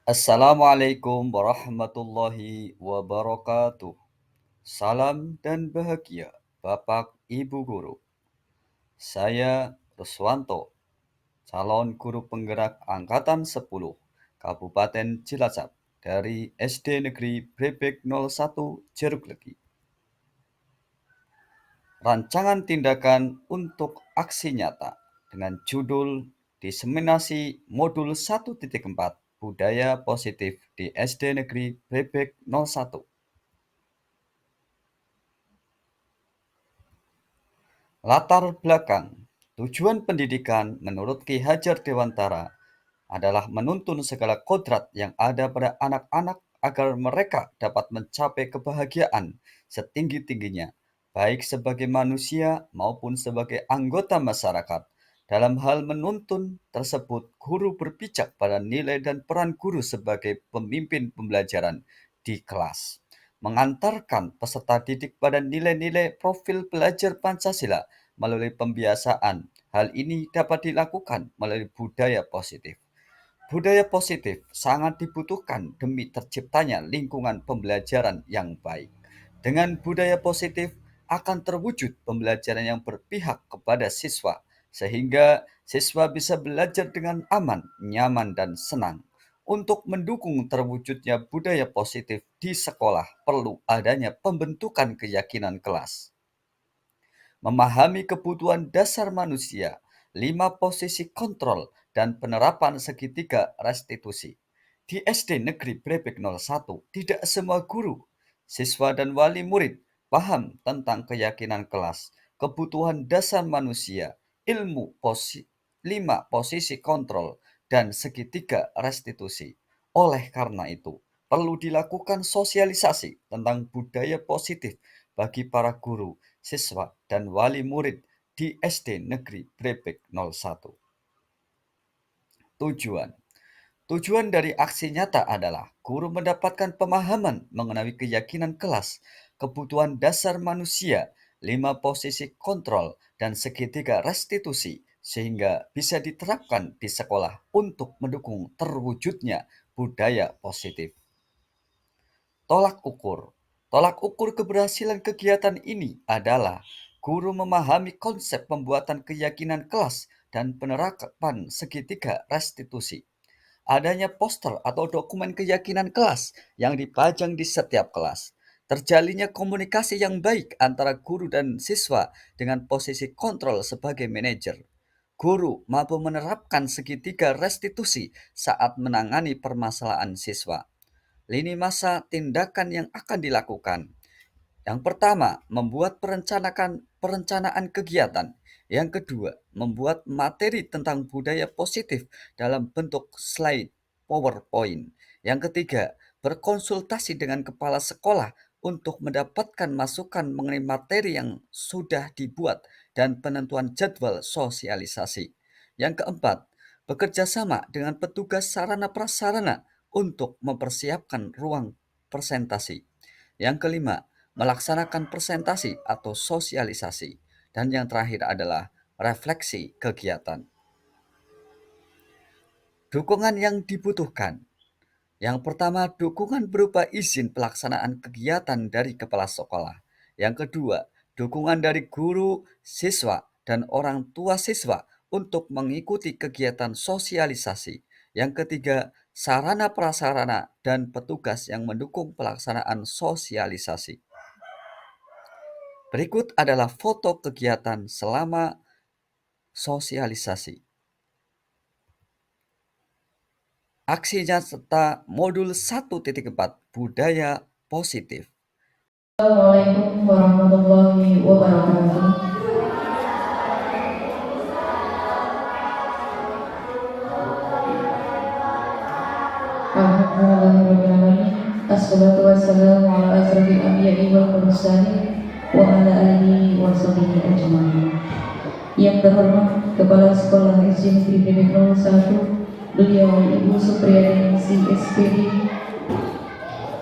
Assalamualaikum warahmatullahi wabarakatuh. Salam dan bahagia, Bapak Ibu Guru. Saya Ruswanto, calon guru penggerak Angkatan 10, Kabupaten Cilacap dari SD Negeri Brebek 01 Jeruk Legi. Rancangan tindakan untuk aksi nyata dengan judul Diseminasi Modul 1.4 Budaya Positif di SD Negeri Brebek 01. Latar belakang tujuan pendidikan menurut Ki Hajar Dewantara adalah menuntun segala kodrat yang ada pada anak-anak agar mereka dapat mencapai kebahagiaan setinggi-tingginya, baik sebagai manusia maupun sebagai anggota masyarakat. Dalam hal menuntun tersebut, guru berpijak pada nilai dan peran guru sebagai pemimpin pembelajaran di kelas, mengantarkan peserta didik pada nilai-nilai profil belajar Pancasila melalui pembiasaan. Hal ini dapat dilakukan melalui budaya positif. Budaya positif sangat dibutuhkan demi terciptanya lingkungan pembelajaran yang baik. Dengan budaya positif akan terwujud pembelajaran yang berpihak kepada siswa, sehingga siswa bisa belajar dengan aman, nyaman, dan senang. Untuk mendukung terwujudnya budaya positif di sekolah, perlu adanya pembentukan keyakinan kelas. Memahami kebutuhan dasar manusia, 5 posisi kontrol, dan penerapan segitiga restitusi. Di SD Negeri Brebek 01, tidak semua guru, siswa, dan wali murid paham tentang keyakinan kelas, kebutuhan dasar manusia, ilmu 5 posisi kontrol, dan segitiga restitusi. Oleh karena itu, perlu dilakukan sosialisasi tentang budaya positif bagi para guru, siswa, dan wali murid di SD Negeri Brebek 01. Tujuan Tujuan dari aksi nyata adalah guru mendapatkan pemahaman mengenai keyakinan kelas, kebutuhan dasar manusia, 5 posisi kontrol, dan segitiga restitusi, sehingga bisa diterapkan di sekolah untuk mendukung terwujudnya budaya positif. Tolak ukur. Tolak ukur keberhasilan kegiatan ini adalah guru memahami konsep pembuatan keyakinan kelas dan penerapan segitiga restitusi. Adanya poster atau dokumen keyakinan kelas yang dipajang di setiap kelas. Terjalinnya komunikasi yang baik antara guru dan siswa dengan posisi kontrol sebagai manajer. Guru mampu menerapkan segitiga restitusi saat menangani permasalahan siswa. Lini masa tindakan yang akan dilakukan. Yang pertama, membuat perencanaan kegiatan. Yang kedua, membuat materi tentang budaya positif dalam bentuk slide PowerPoint. Yang ketiga, berkonsultasi dengan kepala sekolah untuk mendapatkan masukan mengenai materi yang sudah dibuat dan penentuan jadwal sosialisasi. Yang keempat, bekerja sama dengan petugas sarana prasarana untuk mempersiapkan ruang presentasi. Yang kelima, melaksanakan presentasi atau sosialisasi. Dan yang terakhir adalah refleksi kegiatan. Dukungan yang dibutuhkan. Yang pertama, dukungan berupa izin pelaksanaan kegiatan dari kepala sekolah. Yang kedua, dukungan dari guru, siswa, dan orang tua siswa untuk mengikuti kegiatan sosialisasi. Yang ketiga, sarana prasarana dan petugas yang mendukung pelaksanaan sosialisasi. Berikut adalah foto kegiatan selama sosialisasi. Aksinya serta modul 1.4 Budaya Positif. Assalamualaikum warahmatullahi wabarakatuh. Alhamdulillahirrahmanirrahim. Assalatu wassalamu ala asrafil anbiya'i wal mursalin wa ala alihi wa sahbihi ajma'in. Yang terhormat Kepala Sekolah SD Negeri Brebek 01, beliau Ibu Supriyadi SPD.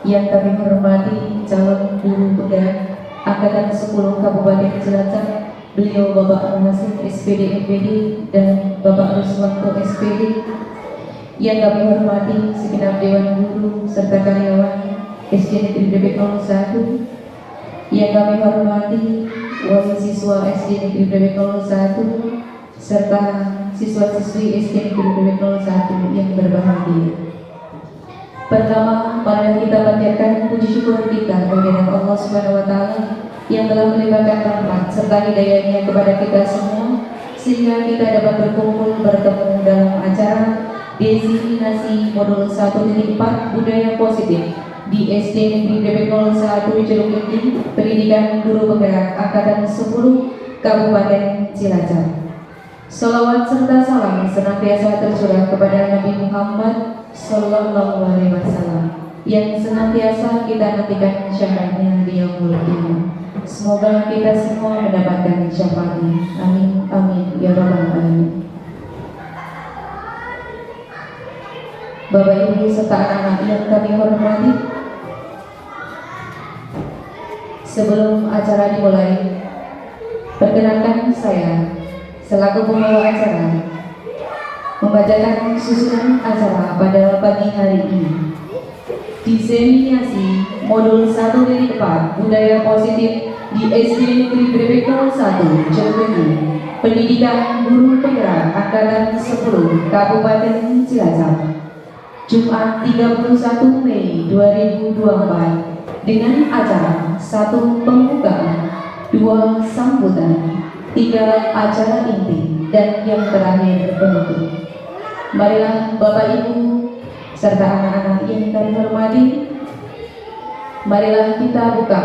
Yang kami hormati calon guru penggerak Angkatan 10 Kabupaten Cilacap, beliau Bapak Muhasin SPD MPD dan Bapak Ruswanto SPD. Yang kami hormati segenap Dewan Guru serta karyawan SD Negeri Brebek 01, yang kami hormati wali siswa SD Negeri Brebek 01 serta siswa-siswi SD Negeri Brebek 01 yang berbahagia. Pertama, marilah kita panjatkan puji syukur kita kehadirat Allah Subhanahu wa taala yang telah melimpahkan rahmat serta hidayahnya kepada kita semua sehingga kita dapat berkumpul bertemu dalam acara Desiminasi Modul 1.4 Budaya Positif di SD Negeri Brebek 01 Jeruk Indi, Pendidikan Guru Penggerak Angkatan 10 Kabupaten Cilacap. Salawat serta salam senantiasa tercurah kepada Nabi Muhammad Sallallahu Alaihi Wasallam yang senantiasa kita nantikan syafaatnya di yaumul qiyamah. Semoga kita semua mendapatkan syafaatnya. Amin amin ya rabbal alamin. Bapak Ibu serta anak-anak yang kami hormati, sebelum acara dimulai, perkenankan saya selaku pembawa acara membacakan susunan acara pada pagi hari ini. Diseminasi Modul 1.4 Budaya Positif di SD Negeri Brebek 01 Jeruk, Pendidikan Guru Penggerak Angkatan 10 Kabupaten Cilacap, Jumat 31 Mei 2024 dengan acara 1 pembukaan, 2 sambutan, 3 acara inti, dan yang terakhir penutup. Marilah Bapak Ibu serta anak-anak yang kami hormati, marilah kita buka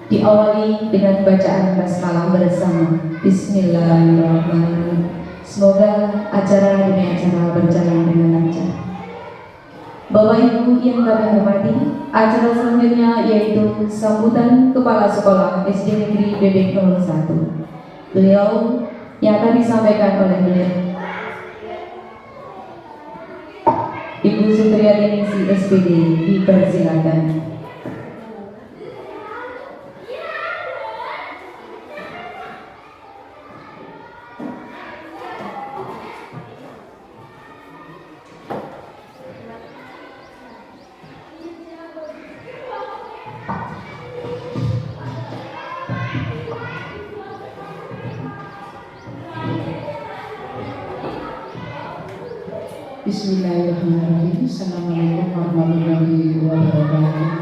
diawali dengan bacaan basmalah bersama. Bismillahirrahmanirrahim. Semoga acara demi acara berjalan dengan lancar. Bapak Ibu yang kami hormati, acara selanjutnya yaitu sambutan Kepala Sekolah SD Negeri Brebek 01. Beliau yang akan disampaikan oleh beliau Ibu Sutriyaningsi SPD, dipersilakan. Bismillahirrahmanirrahim. Assalamualaikum warahmatullahi wabarakatuh.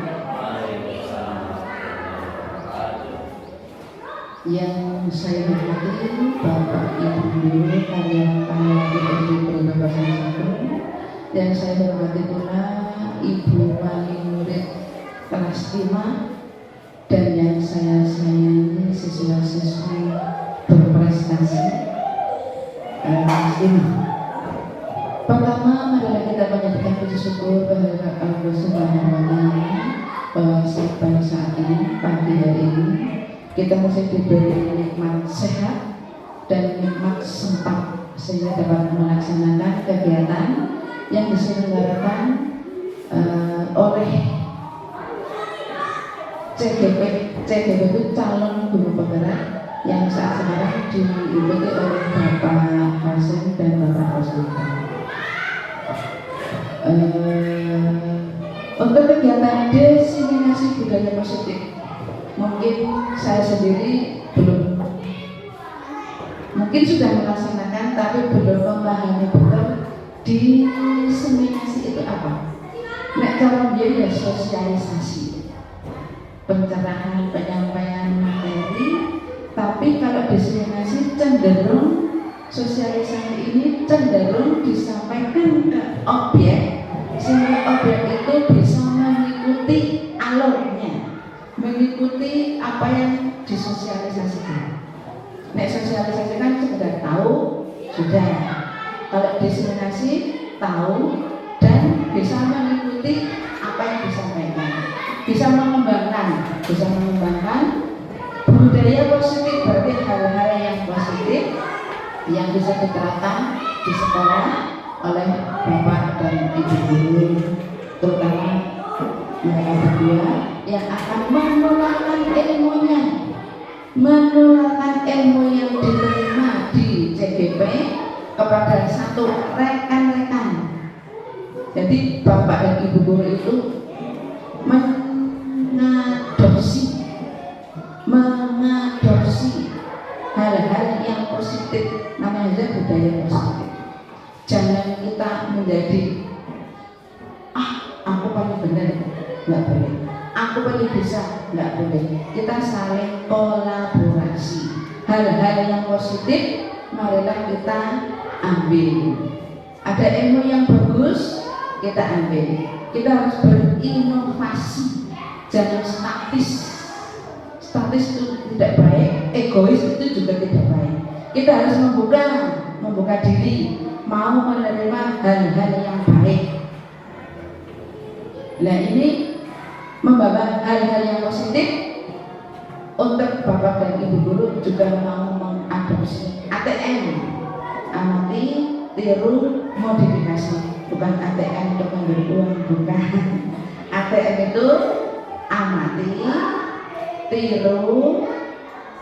Yang saya hormati Bapak Ibu Guru karyawan PPD Program 1, dan saya hormati pula Ibu Wali Murid kelas 5, dan yang saya sayangi siswa-siswi berprestasi kelas 5. Pertama, marilah kita panjatkan puji syukur kehadirat Allah Subhanahu wa taala bahwa pada saat ini, pagi hari ini, kita masih diberi nikmat sehat dan nikmat sempat sehingga dapat melaksanakan kegiatan yang diselenggarakan oleh CGP. CGP itu calon guru penggerak yang saat sekarang diikuti oleh Bapak Hasim dan Bapak Rosmita. Untuk kegiatan desiminasi budaya positif, mungkin saya sendiri mungkin sudah melaksanakan tapi belum memahami betul desiminasi itu apa. Nek cara biaya sosialisasi, pencerahan, penyampaian materi, tapi kalau desiminasi cenderung sosialisasi ini cenderung disampaikan ke objek sehingga objek itu bisa mengikuti alurnya, mengikuti apa yang disosialisasikan. Nek sosialisasi kan sekedar tahu sudah, kalau diseminasi tahu dan bisa mengikuti apa yang disampaikan, bisa mengembangkan budaya positif. Berarti hal-hal yang positif yang bisa diterapkan di sekolah oleh Bapak dan Ibu guru, terutama mereka berdua yang akan menularkan ilmunya, menularkan ilmu yang diterima di CGP kepada satu rekan-rekan Jadi bapak dan ibu guru itu mengadopsi hal-hal yang positif, namanya budaya positif. Jangan kita menjadi aku paling benar, nggak boleh. Aku paling bisa, nggak boleh. Kita saling kolaborasi. Hal-hal yang positif, marilah kita ambil. Ada ilmu yang bagus, kita ambil. Kita harus berinovasi, jangan statis. Statis itu tidak baik, egois itu juga tidak baik. Kita harus membuka diri, mau menerima hal-hal yang baik. Nah ini membawa hal-hal yang positif. Untuk bapak dan ibu guru juga mau mengadopsi ATM, amati, tiru, modifikasi. Bukan ATM untuk memberi uang, bukan. ATM itu amati, tiru,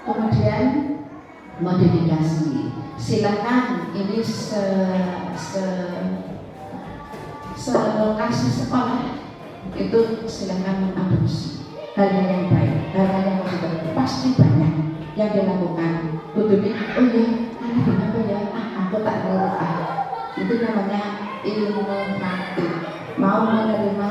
kemudian modifikasi. Silakan ini selokasi sekolah itu silakan mengadopsi hal-hal yang baik, hal-hal yang positif. Pasti banyak yang dilakukan. Kudubi, oh ya, ini apa ya? Aku tak tahu. Itu namanya inovatif. Mau menerima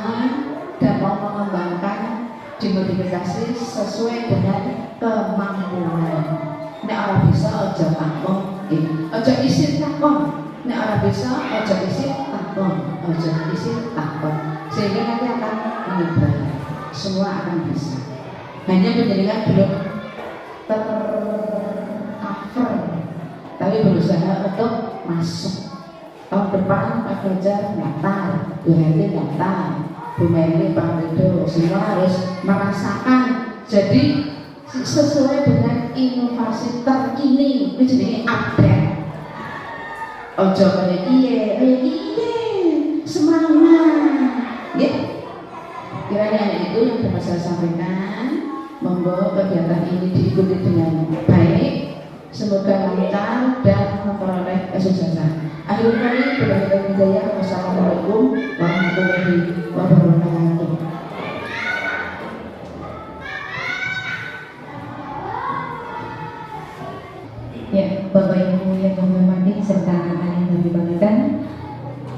dan mau mengembangkan, dimodifikasi sesuai dengan kemampuan. Nek orang bisa ojo takon, ojo isi takon. Nek orang bisa ojo isi takon, ojo isi takon. Sehingga nanti akan menyebar, semua akan bisa. Hanya menjadikan belum tercover, tapi berusaha untuk masuk. Tahun depan Pak Ganjar daftar, Bu Heri daftar, Bu Mary, Pak Widodo, semua harus merasakan. Jadi sesuai dengan inovasi terkini, itu jadi update. Ojo kayak iye, semangat, ya. Kiranya itu yang dapat saya sampaikan. Monggo kegiatan ini diikuti dengan baik, semoga lancar dan memperoleh kesuksesan. Akhir kali berbagai hidayah. Wassalamualaikum warahmatullahi wabarakatuh. Ya, Bapak Ibu yang kami hormati serta anak-anak yang kami banggakan,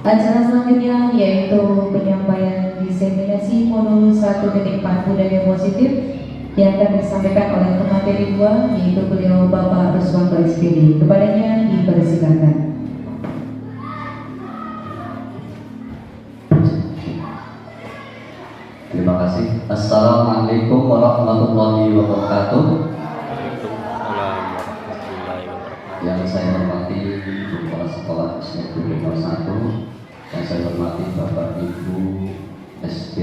acara selanjutnya yaitu penyampaian diseminasi modul 1.4 budaya positif yang akan disampaikan oleh pemateri 2, yaitu beliau Bapak Ruswanto SPD. Kepadanya dipersilakan. Terima kasih. Assalamualaikum warahmatullahi wabarakatuh. Yang saya hormati Kepala Sekolah SD Negeri 01, yang saya hormati Bapak Ibu SD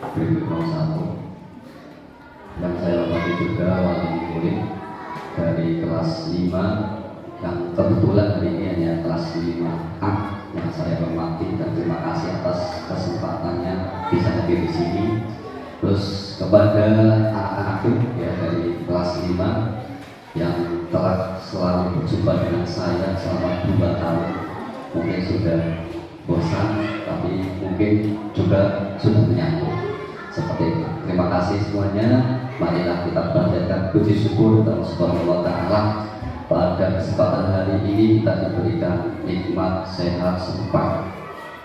Negeri 01, yang saya hormati juga wali murid dari kelas 5 yang kebetulan hari ini hanya kelas 5A yang saya hormati dan terima kasih atas kesempatannya bisa hadir di sini. Terus kepada anak-anakku ya dari kelas 5 yang telah selalu berjumpa dengan saya selama 2 tahun, mungkin sudah bosan tapi mungkin juga sudah menyambut seperti itu. Terima kasih semuanya. Marilah kita panjatkan puji syukur kepada Allah Ta'ala. Pada kesempatan hari ini kita diberikan nikmat sehat sempat,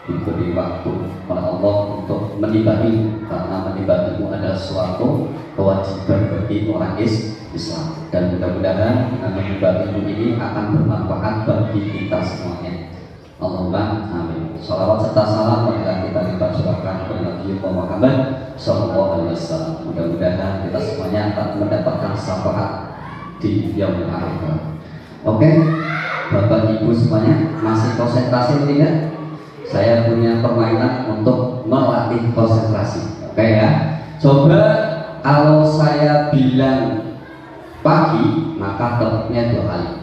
diberi waktu oleh Allah untuk menimbangi, karena menimbangi itu adalah suatu kewajiban bagi orang Islam, dan mudah-mudahan dengan menimbangi ini akan bermanfaat bagi kita semuanya. Allahumma amin. Salawat serta salam marilah kita lipat curahkan kepada Nabi Muhammad Sallallahu Alaihi Wasallam. Mudah-mudahan kita semuanya akan mendapatkan syafaat di yaumil akhir. Oke, Bapak Ibu semuanya masih konsentrasi tidak? Saya punya permainan untuk melatih konsentrasi. Oke ya. Coba kalau saya bilang pagi, maka tepuknya 2 kali.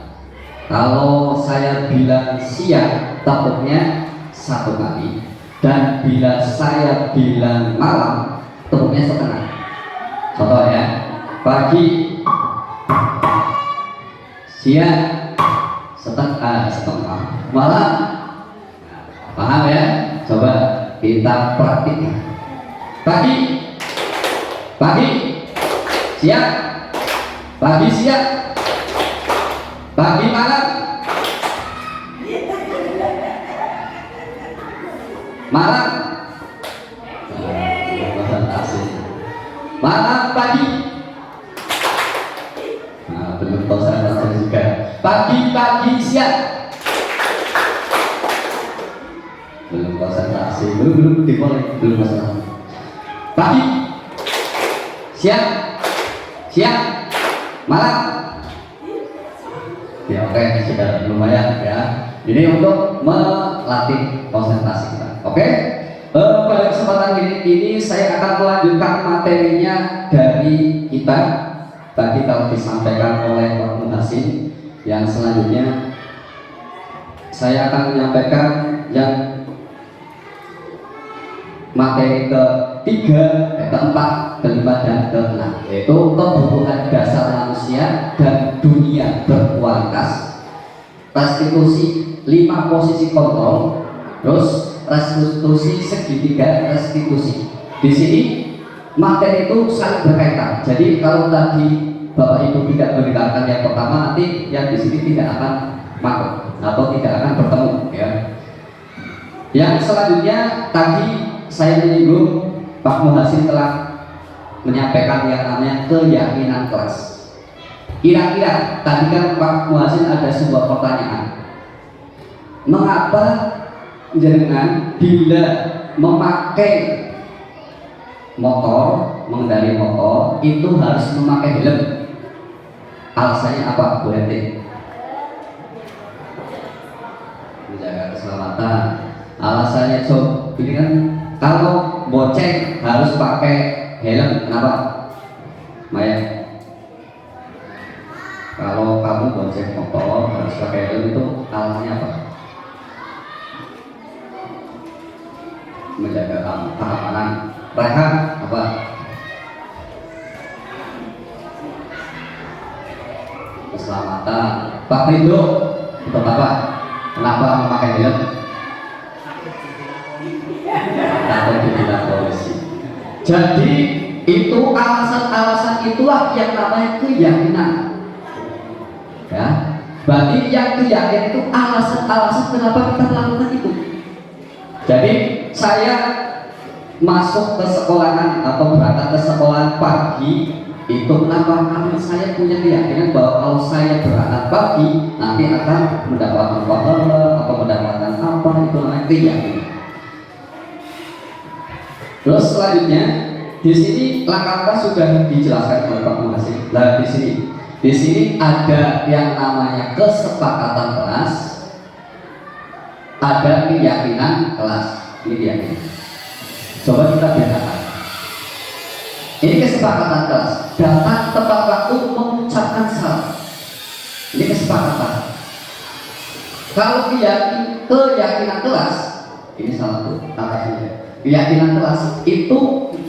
Kalau saya bilang siang, tepuknya 1 kali. Dan bila saya bilang malam, tepuknya setengah. Contoh ya, pagi, siang, setengah, malam. Paham ya? Coba kita praktikkan. Pagi, pagi, siap, pagi siap, pagi malam, malam, malam pagi. Nah, belum konsentrasi juga. Pagi siap. Belum konsentrasi, belum dimulai, belum masalah. Pagi, siap, malam. Ya oke, sudah lumayan ya. Ini untuk melatih konsentrasi kita. Oke. Pada kesempatan ini saya akan melanjutkan materinya dari kita tadi kalau disampaikan oleh Pak Muhasin. Yang selanjutnya saya akan menyampaikan yang materi ketiga, keempat, kelima, dan keenam, yaitu kebutuhan dasar manusia dan dunia berkualitas, restitusi 5 posisi kontrol, terus restitusi segitiga restitusi. Di sini materi itu saling berkaitan. Jadi kalau tadi Bapak Ibu tidak mendengarkan yang pertama, nanti yang di sini tidak akan masuk atau tidak akan bertemu ya. Yang selanjutnya tadi saya menyinggung Pak Muhasin telah menyampaikan yang namanya keyakinan kelas. Kira-kira tadi kan Pak Muhasin ada sebuah pertanyaan. Mengapa jenengan bila memakai motor, mengendari motor itu harus memakai helm? Alasannya apa, Bu Eti? Menjaga keselamatan. Alasannya sob, ini kan kalau bonceng harus pakai helm, kenapa? Maya? Kalau kamu bonceng motor harus pakai helm itu alasannya apa? Menjaga keamanan. Rehan apa? Keselamatan. Pak Ridho untuk apa? Kenapa memakai helm? Takut dibilang polisi. Jadi itu alasan-alasan itulah yang namanya keyakinan. Ya, berarti yang keyakinan itu alasan-alasan kenapa kita melakukan itu. Jadi saya masuk ke sekolahan atau berangkat ke sekolah pagi itu kenapa? Karena saya punya keyakinan bahwa kalau saya berangkat pagi nanti akan mendapatkan pahala atau mendapatkan apa, itu namanya keyakinan. Terus selanjutnya di sini langkah-langkah sudah dijelaskan oleh Pak Muhasin. Nah di sini ada yang namanya kesepakatan kelas, ada keyakinan kelas. Ini keyakinan. Coba kita bedakan. Ini kesepakatan kelas, datang tepat waktu mengucapkan salam. Ini kesepakatan. Kalau keyakinan kelas, ini salah satu kata-katanya. Keyakinan kelas itu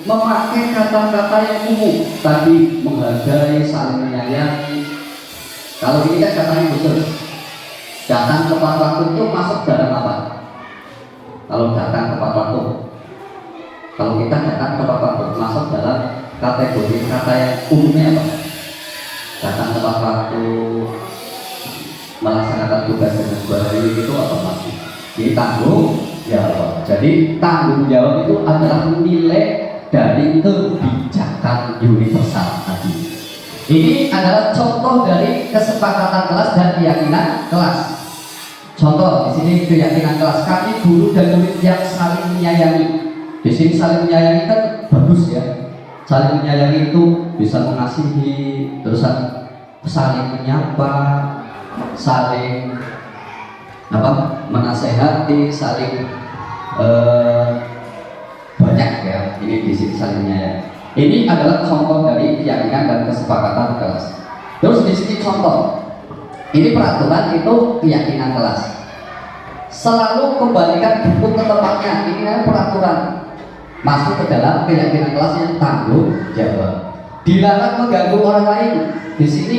memakai kata-kata yang umum, tadi menghargai, saling menyayangi. Kalau ini kan katanya khusus. Datang tepat waktu itu masuk dalam apa? Kalau datang tepat waktu, kalau kita datang tepat waktu masuk dalam kategori kata yang umumnya apa? Datang tepat waktu, melaksanakan tugas dengan baik, itu apa masih? Ini tanggung jawab. Jadi tanggung jawab itu adalah nilai dari kebijakan universal tadi. Ini adalah contoh dari kesepakatan kelas dan keyakinan kelas. Contoh di sini keyakinan kelas, kami guru dan murid yang saling menyayangi. Di sini saling menyayangi kan bagus ya. Saling menyayangi itu bisa mengasihi, terus saling menyapa, saling menasehati, saling banyak ya. Ini di sini saling menyayangi. Ini adalah contoh dari keyakinan dan kesepakatan kelas. Terus di sini contoh. Ini peraturan, itu keyakinan kelas. Selalu kembalikan buku ke tempatnya. Ini adalah peraturan. Masuk ke dalam keyakinan kelas yang tanggung jawab. Dilarang mengganggu orang lain. Di sini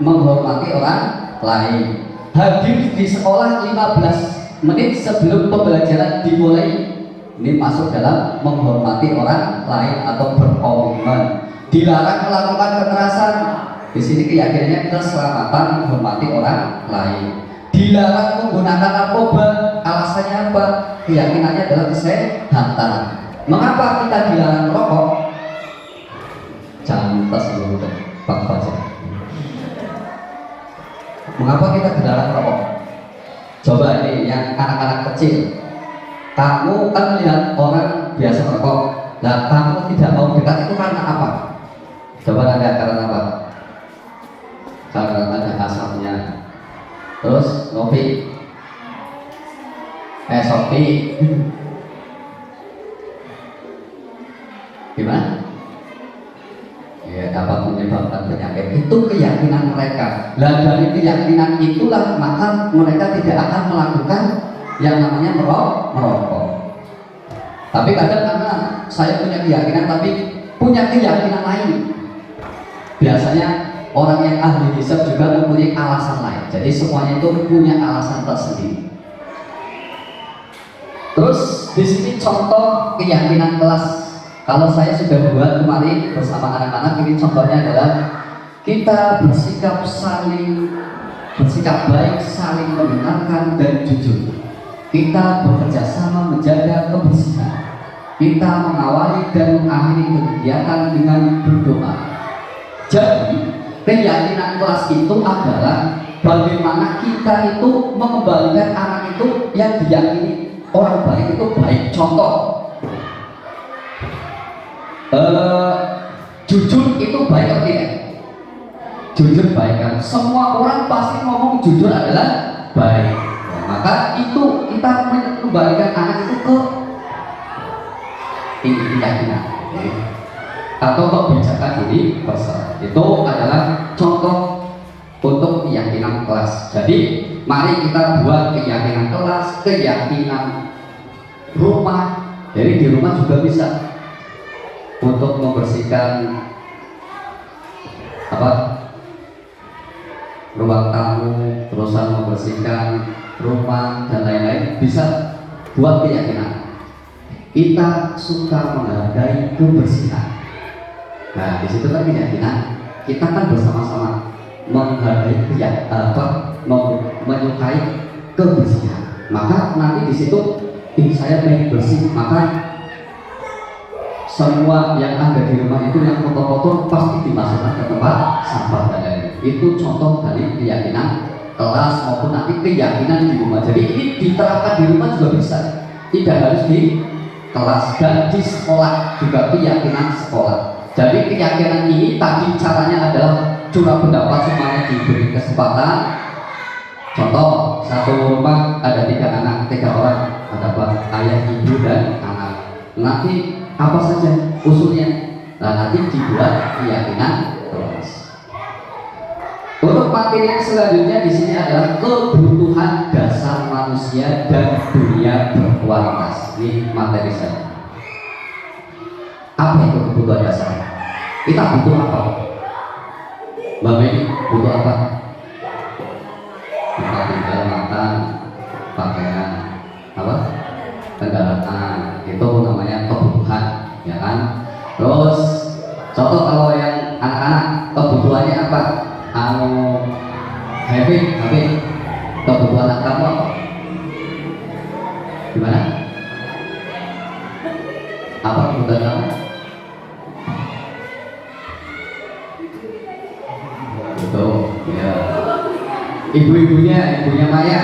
menghormati orang lain. Hadir di sekolah 15 menit sebelum pembelajaran dimulai. Ini masuk dalam menghormati orang lain atau berkomitmen. Dilarang melakukan kekerasan. Di sini keyakinannya keselamatan menghormati orang lain. Dilarang menggunakan narkoba. Alasannya apa? Keyakinannya adalah kesehatan. Mengapa kita dilarang merokok? Jangan tas dulu Pak Fajar. Mengapa kita dilarang merokok? Coba ini yang anak-anak kecil. Kamu kan lihat orang biasa merokok, nah kamu tidak mau dekat itu karena apa? Coba Anda karena apa? Karena ada asapnya. Terus ngopi, sopi, gimana? Ya dapat menyebabkan penyakit. Itu keyakinan mereka. Nah dari keyakinan itulah maka mereka tidak akan melakukan yang namanya merokok. Tapi kadang karena saya punya keyakinan tapi punya keyakinan lain. Biasanya orang yang ahli hisab juga mempunyai alasan lain. Jadi semuanya itu punya alasan tersendiri. Terus di sini contoh keyakinan kelas. Kalau saya sudah buat kemarin bersama anak-anak, ini contohnya adalah kita bersikap baik, saling mendengarkan dan jujur. Kita bekerja sama menjaga kebersihan. Kita mengawali dan mengakhiri kegiatan dengan berdoa. Jadi keyakinan kelas itu adalah bagaimana kita itu mengembalikan anak itu yang diyakini orang baik itu baik. Contoh, jujur itu baik atau tidak? Jujur baik kan? Semua orang pasti ngomong jujur adalah baik. Nah, maka itu kita mengembalikan anak itu ke keyakinan atau kebijakan diri besar. Itu adalah contoh untuk keyakinan kelas. Jadi mari kita buat keyakinan kelas, keyakinan rumah. Jadi di rumah juga bisa untuk membersihkan ruang tamu, terusan membersihkan rumah dan lain-lain, bisa buat keyakinan kita suka menghargai kebersihan. Nah di situ kan keyakinan kita kan bersama-sama menghargai menyukai kebersihan. Maka nanti di situ saya pengen bersih, maka semua yang ada di rumah itu yang kotor-kotor pasti dimasukkan ke tempat sampah dan lain-lain. Itu contoh dari keyakinan kelas maupun nanti keyakinan di rumah. Jadi ini diterapkan di rumah juga bisa, tidak harus di kelas, dan di sekolah juga keyakinan sekolah. Jadi keyakinan ini tadi caranya adalah curah pendapat semuanya diberi kesempatan. Contoh, satu rumah ada 3 anak, 3 orang, ada ayah, ibu dan anak. Nanti apa saja usulnya? Nah nanti dibuat keyakinan kelas. Untuk materi yang selanjutnya di sini adalah kebutuhan dasar manusia dan dunia berkualitas. Ini materi saya. Apa itu kebutuhan dasar? Kita butuh apa? Mbak Mei butuh apa? Tempat tinggal, makan, pakaian, apa? Kendaraan. Itu namanya kebutuhan, ya kan? Terus contoh kalau yang anak-anak kebutuhannya apa? Happy, kebutuhan kamu apa? Gimana? Apa kebutuhan kamu? Betul, ya. Ibunya Maya,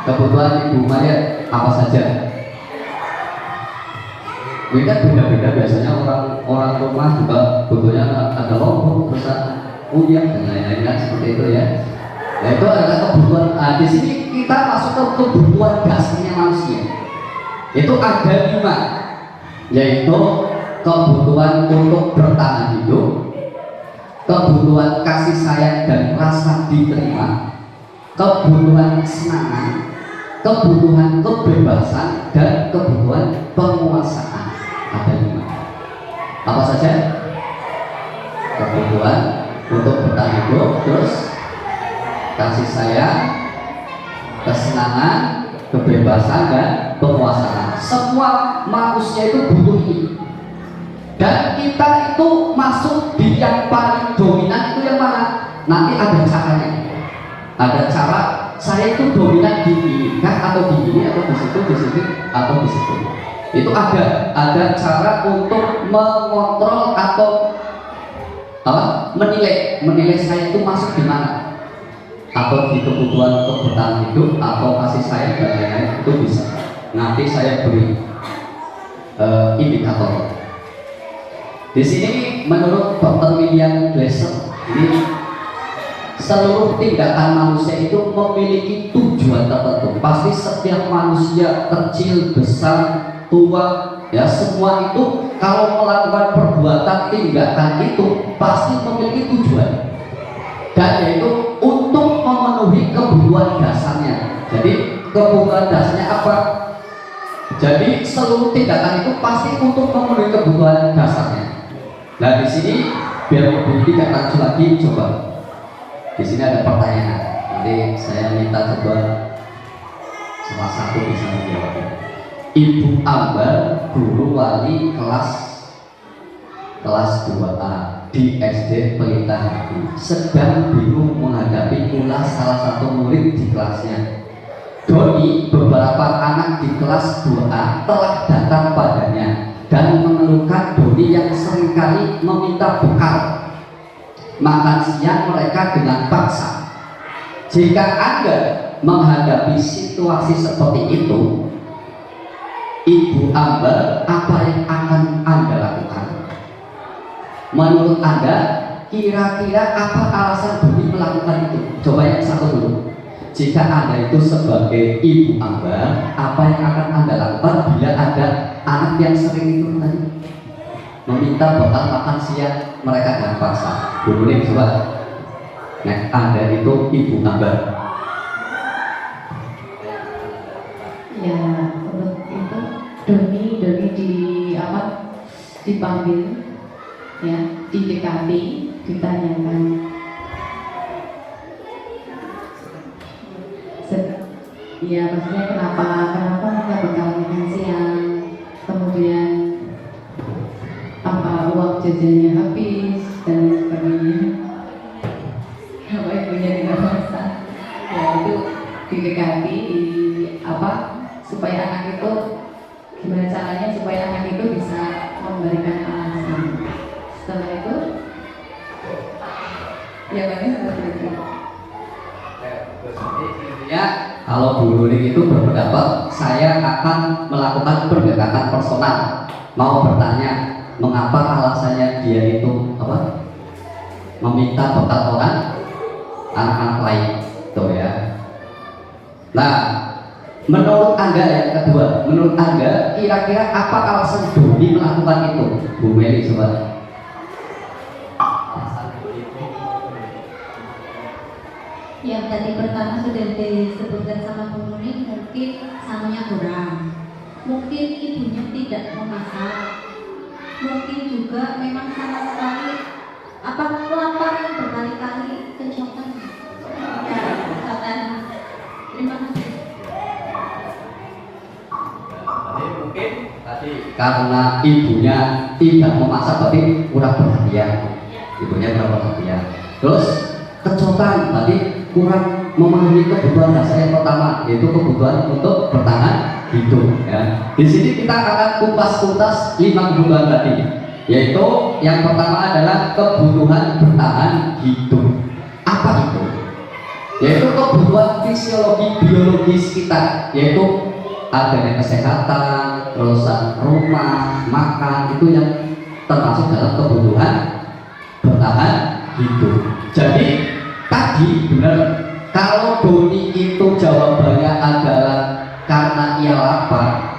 kebutuhan ibu Maya apa saja? Beda-beda biasanya orang rumah juga butuhnya ada lombok, terus uyak dan lain-lain kan seperti itu ya. Nah itu adalah kebutuhan. Di sini kita masuk ke kebutuhan dasarnya manusia. Itu ada 5, yaitu kebutuhan untuk bertahan hidup, kebutuhan kasih sayang dan rasa diterima, kebutuhan kesenangan, kebutuhan kebebasan, dan kebutuhan penguasaan. Ada 5. Apa saja? Kebutuhan untuk bertahan hidup, terus kasih sayang, kesenangan, kebebasan dan kekuasaan. Semua manusia itu butuh ini. Dan kita itu masuk di yang paling dominan itu yang mana? Nanti ada caranya. Ada cara saya itu dominan di ini kan, atau di ini, atau di situ, atau di situ. Itu ada cara untuk mengontrol atau menilai saya itu masuk di mana, atau di kebutuhan untuk bertahan hidup, atau kasih sayang dan lain-lain, itu bisa. Nanti saya beri indikator. Di sini menurut Dr. William Glasser, ini seluruh tindakan manusia itu memiliki tujuan tertentu. Pasti setiap manusia kecil, besar, tua, ya semua itu kalau melakukan perbuatan tindakan itu pasti memiliki tujuan, dan yaitu untuk memenuhi kebutuhan dasarnya. Jadi kebutuhan dasarnya apa? Jadi seluruh tindakan itu pasti untuk memenuhi kebutuhan dasarnya. Nah di sini biar lebih tidak rancu lagi, coba di sini ada pertanyaan. Nanti saya minta coba salah satu bisa menjawabnya. Ibu Ambar, guru wali kelas 2A di SD Pelita Hati, sedang bingung menghadapi ulah salah satu murid di kelasnya. Doni, beberapa anak di kelas 2A telah datang padanya dan mengeluhkan Doni yang seringkali meminta bekal makan siang mereka dengan paksa. Jika Anda menghadapi situasi seperti itu, Ibu Ambar, apa yang akan Anda lakukan? Menurut Anda, kira-kira apa alasan Doni melakukan itu? Coba yang satu dulu. Jika Anda itu sebagai Ibu Ambar, apa yang akan Anda lakukan bila ada anak yang sering itu tadi meminta bekal makan siang mereka dengan paksa? Dulu nih coba. Nah, Anda itu Ibu Ambar. Ya, menurut itu Doni dipanggil, ya, didekati, ditanyakan. Ya, maksudnya kenapa minta bekal makan siang, kemudian apa uang jajannya habis dan lain sebagainya. Apa ibunya tidak masak, ya itu didekati, supaya anak itu, gimana caranya supaya anak itu bisa memberikan alasan. Setelah itu ya kami seperti itu. Ya, kalau Bu Nuning itu berpendapat saya akan melakukan pendekatan personal, mau bertanya mengapa alasannya dia itu meminta bekal orang anak-anak lain, tuh ya. Nah, menurut Anda yang kedua, menurut Anda kira-kira apa alasan Doni melakukan itu? Bu Meli coba. Yang tadi pertama sudah disebutkan sama Bu Nuning, mungkin sangunya kurang, mungkin ibunya tidak memasak, mungkin juga memang sama sekali lapar yang berkali-kali kecokan. Ya, terima kasih. Mungkin tadi karena ibunya tidak memasak, berarti kurang perhatian. Ibunya kurang perhatian. Terus kecotan, berarti kurang memenuhi kebutuhan dasar yang pertama, yaitu kebutuhan untuk bertahan hidup. Ya. Di sini kita akan kupas-kupas 5 kebutuhan tadi, yaitu yang pertama adalah kebutuhan bertahan hidup. Apa itu? Yaitu kebutuhan fisiologi biologis kita, yaitu adanya kesehatan, terusan rumah, makan, itu yang termasuk dalam kebutuhan bertahan hidup. Jadi tadi benar, kalau Doni itu jawabannya adalah karena ia lapar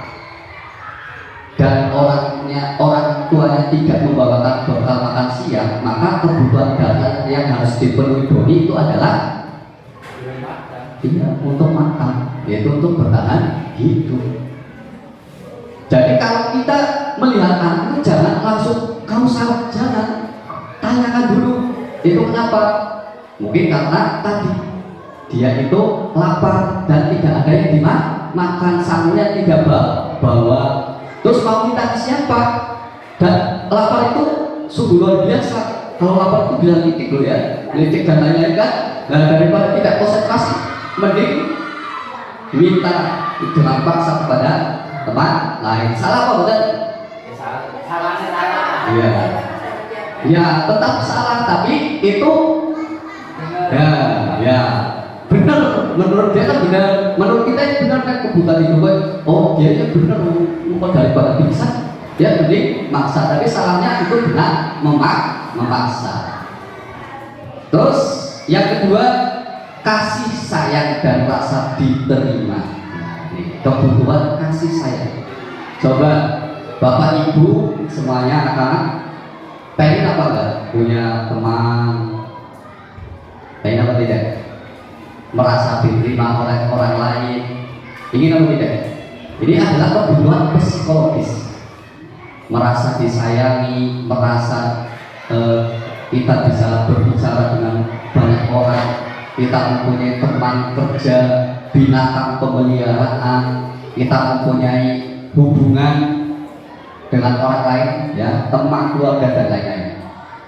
dan orang tuanya tidak membawakan bekal makan siang, maka kebutuhan dasar yang harus dipenuhi Doni itu adalah untuk makan, yaitu untuk bertahan hidup. Jadi kalau kita melihat anak itu jangan langsung kamu salah, jangan, tanyakan dulu itu kenapa. Mungkin karena tadi dia itu lapar dan tidak ada yang makan sangunya tidak bawa. Terus mau minta ke siapa? Dan lapar itu sungguh luar biasa. Kalau lapar itu bisa litik loh ya, litik dan lain-lain kan. Nah, daripada tidak konsentrasi, mending minta dengan paksa kepada teman lain. Salah apa betul? Salahnya salah. Iya. Ya tetap salah, tapi itu ya benar, menurut dia kan benar, menurut kita itu benar kan, kebutuhan itu kan. Oh dia itu benar, lupa daripada pingsan ya, mending maksa. Tapi salahnya itu benar, memaksa. Terus yang kedua, kasih sayang dan rasa diterima. Nah, ini kebutuhan kasih sayang. Coba Bapak Ibu semuanya, anak-anak, pengen apa enggak punya teman? Pengen apa tidak? Merasa diterima oleh orang lain. Ingin apa tidak? Ini adalah kebutuhan psikologis. Merasa disayangi, merasa kita bisa berbicara dengan banyak orang, kita mempunyai teman kerja, binatang pemeliharaan, kita mempunyai hubungan dengan orang lain, ya, teman, keluarga dan lain-lain.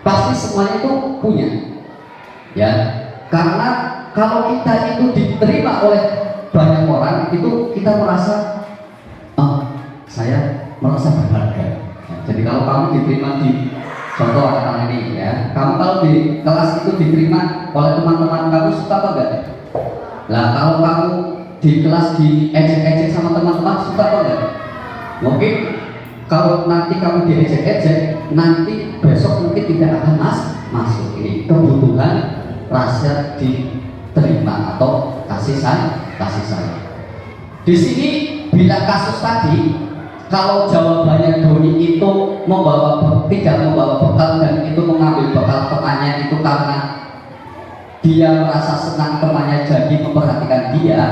Pasti semuanya itu punya, ya. Karena kalau kita itu diterima oleh banyak orang, itu kita merasa, oh, saya merasa berharga. Ya, jadi kalau kamu diterima di contoh anak ini, ya, kamu kalau di kelas itu diterima oleh teman-teman kamu, suka apa enggak? Nah, kalau kamu di kelas diejek-ejek sama teman-teman, suka apa enggak? Mungkin kalau nanti kamu diejek-ejek, nanti besok mungkin tidak akan masuk. Ini kebutuhan rasa diterima atau kasih sayang. Di sini bila kasus tadi, kalau jawabannya Doni itu tidak membawa bekal dan itu mengambil bekal temannya itu karena dia merasa senang temannya jadi memperhatikan dia.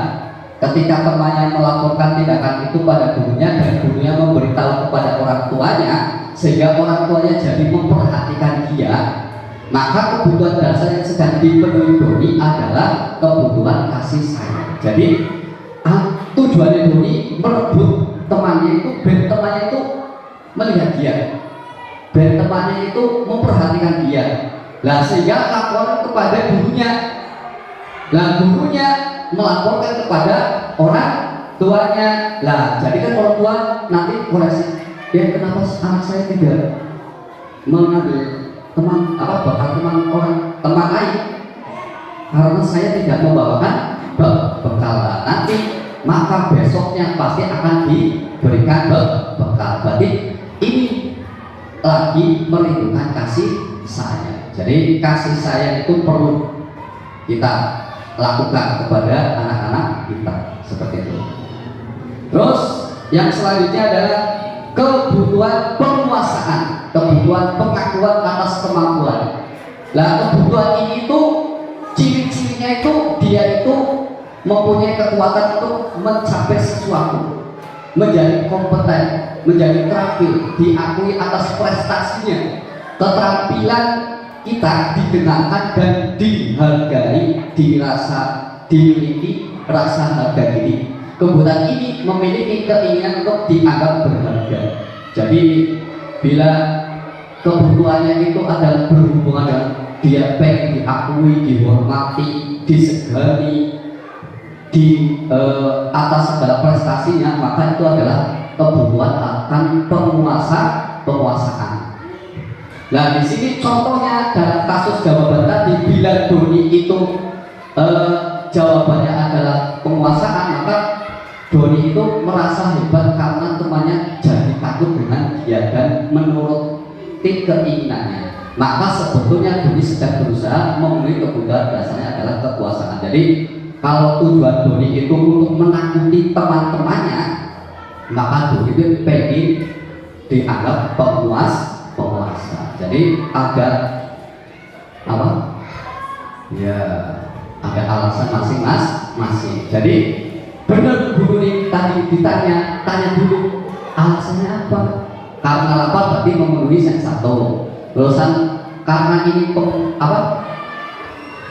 Ketika temannya melaporkan tindakan itu pada gurunya dan gurunya memberitahu kepada orang tuanya, sehingga orang tuanya jadi memperhatikan dia, maka kebutuhan dasar yang sedang dipenuhi Doni adalah kebutuhan kasih sayang. Jadi tujuannya Doni merebut temannya itu, biar temannya itu melihat dia, biar temannya itu memperhatikan dia. Nah, sehingga laporan kepada gurunya. Nah, gurunya melaporkan kepada orang tuanya. Lah, jadi kan orang tua nanti koreksi, ya kenapa anak saya tidak mengambil bakal teman lain, karena saya tidak membawakan bekal. Nanti maka besoknya pasti akan diberikan bekal. Berarti ini lagi merindukan kasih sayang. Jadi kasih sayang itu perlu kita lakukan kepada anak-anak kita, seperti itu. Terus yang selanjutnya adalah kebutuhan penguasaan, kebutuhan pengakuan atas kemampuan. Nah, kebutuhan ini itu ciri-cirinya itu dia itu mempunyai kekuatan untuk mencapai sesuatu, menjadi kompeten, menjadi terampil, diakui atas prestasinya. Keterampilan kita didengarkan dan dihargai, dimiliki rasa harga diri. Kebutuhan ini memiliki keinginan untuk dianggap berharga. Jadi bila kebutuhannya itu adalah berhubungan dengan dia pengen diakui, dihormati, disegani di atas segala prestasinya, maka itu adalah kebutuhan akan penguasaan. Nah, di sini contohnya dalam kasus jawaban tadi, bila Doni itu jawabannya adalah penguasaan, maka Doni itu merasa hebat karena temannya jadi takut dengan dia dan menuruti keinginannya. Maka sebetulnya Doni sedang berusaha memenuhi kebutuhan dasarnya adalah kekuasaan. Jadi kalau tujuan Doni itu untuk menakuti teman-temannya, maka Doni itu pengen dianggap penguasa. Jadi ada apa? Ya, ada alasan masing-masing. Jadi benar guru ini tadi tanya dulu alasannya apa? Karena apa? Berarti memenuhi yang satu. Terusan karena ini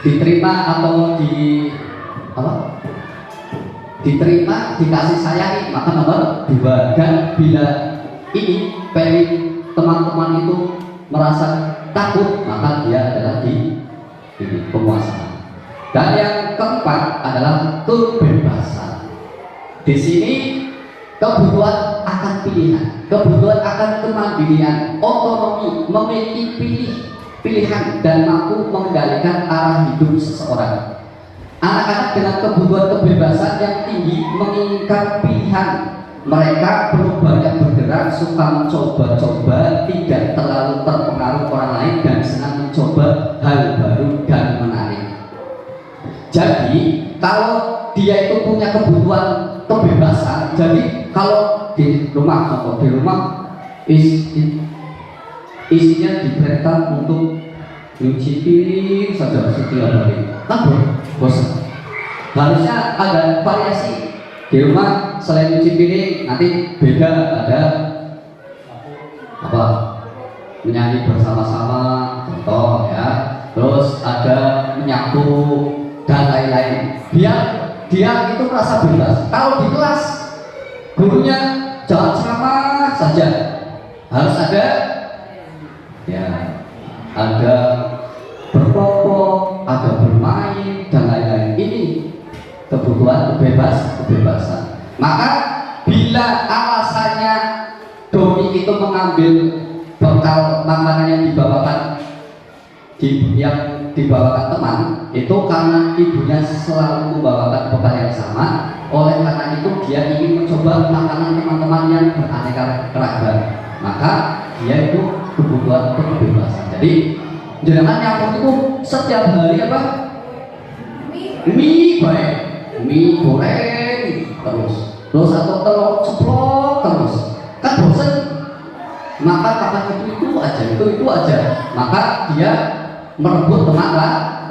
diterima atau diterima, dikasih sayangi, maka nomor 2. Dan bila ini teman-teman itu merasa takut, maka dia adalah di penguasaan. Dan yang keempat adalah kebebasan. Di sini kebutuhan akan pilihan, kebutuhan akan kemandirian, otonomi, memiliki pilihan dan mampu mengendalikan arah hidup seseorang. Anak-anak dengan kebutuhan kebebasan yang tinggi menginginkan pilihan. Mereka perlu banyak bergerak, suka mencoba-coba, tidak terlalu terpengaruh orang lain, dan senang mencoba hal baru dan menarik. Jadi kalau dia itu punya kebutuhan kebebasan, jadi kalau di rumah, contoh di rumah isinya diperintah untuk nyuci piring saja setiap hari, kan bosan. Harusnya ada variasi. Di rumah selain nyuci piring nanti beda, ada apa, menyanyi bersama-sama, contoh ya, terus ada menyapu dan lain-lain, biar dia itu merasa bebas. Kalau di kelas gurunya jangan ceramah saja, harus ada ya, ada berkelompok, ada bermain dan lain-lain. Ini kebutuhan kebebasan. Maka bila alasannya Doni itu mengambil bekal makanan yang dibawakan teman itu karena ibunya selalu membawakan bekal yang sama, oleh karena itu dia ingin mencoba makanan teman-teman yang beraneka ragam, maka dia itu kebutuhan kebebasan. Jadi jangan nyampur itu setiap hari apa? Mie baik, mie goreng terus atau telur ceplok terus, kan bosan. Maka kapan itu aja, maka dia merebut teman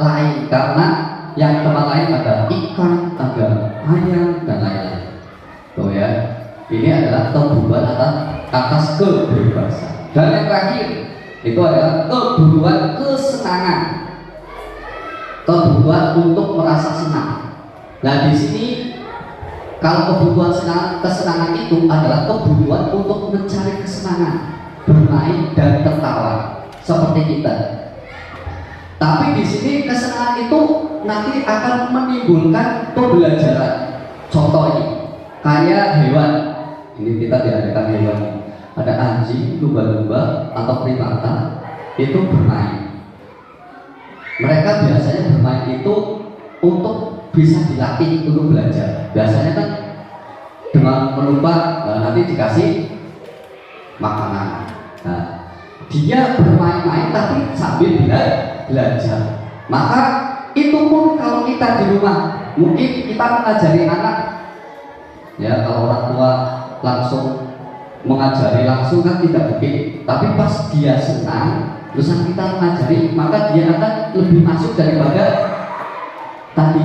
lain, karena yang teman lain ada ikan, ada ayam dan lain-lain. Tuh ya, ini adalah kebutuhan atas kebebasan. Dan yang terakhir itu adalah kebutuhan kesenangan, kebutuhan untuk merasa senang. Nah di sini kalau kebutuhan kesenangan itu adalah kebutuhan untuk mencari kesenangan, bermain dan tertawa seperti kita. Tapi di sini kesenangan itu nanti akan menimbulkan pembelajaran. Contoh ini, kayak hewan. Ini kita diadakan hewan. Ada anjing, lumba-lumba atau primata itu bermain. Mereka biasanya bermain itu untuk bisa dilatih untuk belajar. Biasanya kan dengan melompat, nanti dikasih makanan. Nah, dia bermain-main tapi sambil belajar. Maka itu pun kalau kita di rumah, mungkin kita mengajari anak, ya kalau orang tua langsung mengajari langsung kan tidak mungkin. Tapi pas dia senang, terus kita mengajari, maka dia akan lebih masuk daripada tadi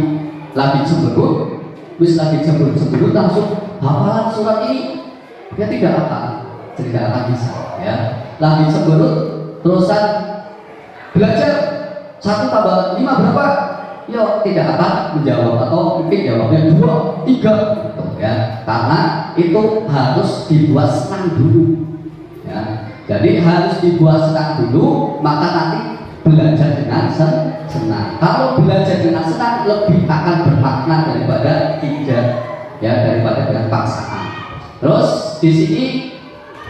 lagi cemberut, langsung hafalan surat ini, dia tidak akan bisa ya. Lagi cemberut terusan belajar 1 tambah 5 berapa? Yo tidak akan menjawab, atau mungkin jawabnya 2, 3 gitu ya. Karena itu harus dibuat senang dulu ya. Jadi harus dibuat senang dulu, maka nanti belajar dengan senang. Kalau belajar dengan senang lebih akan bermakna daripada tidak ya, daripada dengan paksaan. Terus di sini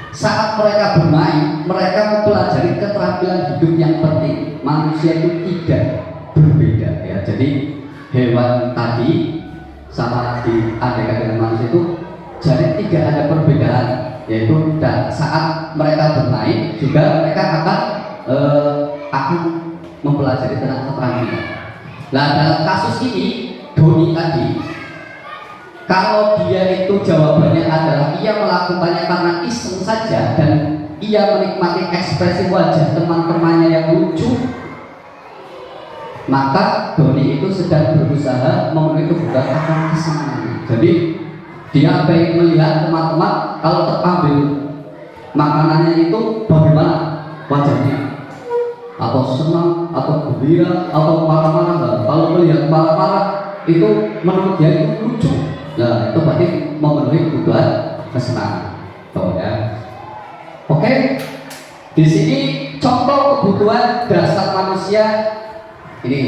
saat mereka bermain, mereka mempelajari keterampilan hidup yang penting. Manusia itu tidak berbeda ya. Jadi hewan tadi sama diadakan dengan manusia itu jadi tidak ada perbedaan, yaitu saat mereka bermain juga mereka akan mempelajari tentang keterampilan. Nah dalam kasus ini Doni tadi, kalau dia itu jawabannya adalah ia melakukannya karena iseng saja dan ia menikmati ekspresi wajah teman-temannya yang lucu, maka Doni itu sedang berusaha memenuhi kebutuhan akan kesenangan. Jadi dia pengen melihat teman-teman kalau terambil makanannya itu bagaimana wajahnya, atau senang, atau gembira, atau marah-marah. Kalau melihat marah-marah itu menurut dia itu lucu. Nah, itu berarti memenuhi kebutuhan kesenangan. Tuh ya. Oke. Di sini contoh kebutuhan dasar manusia. Ini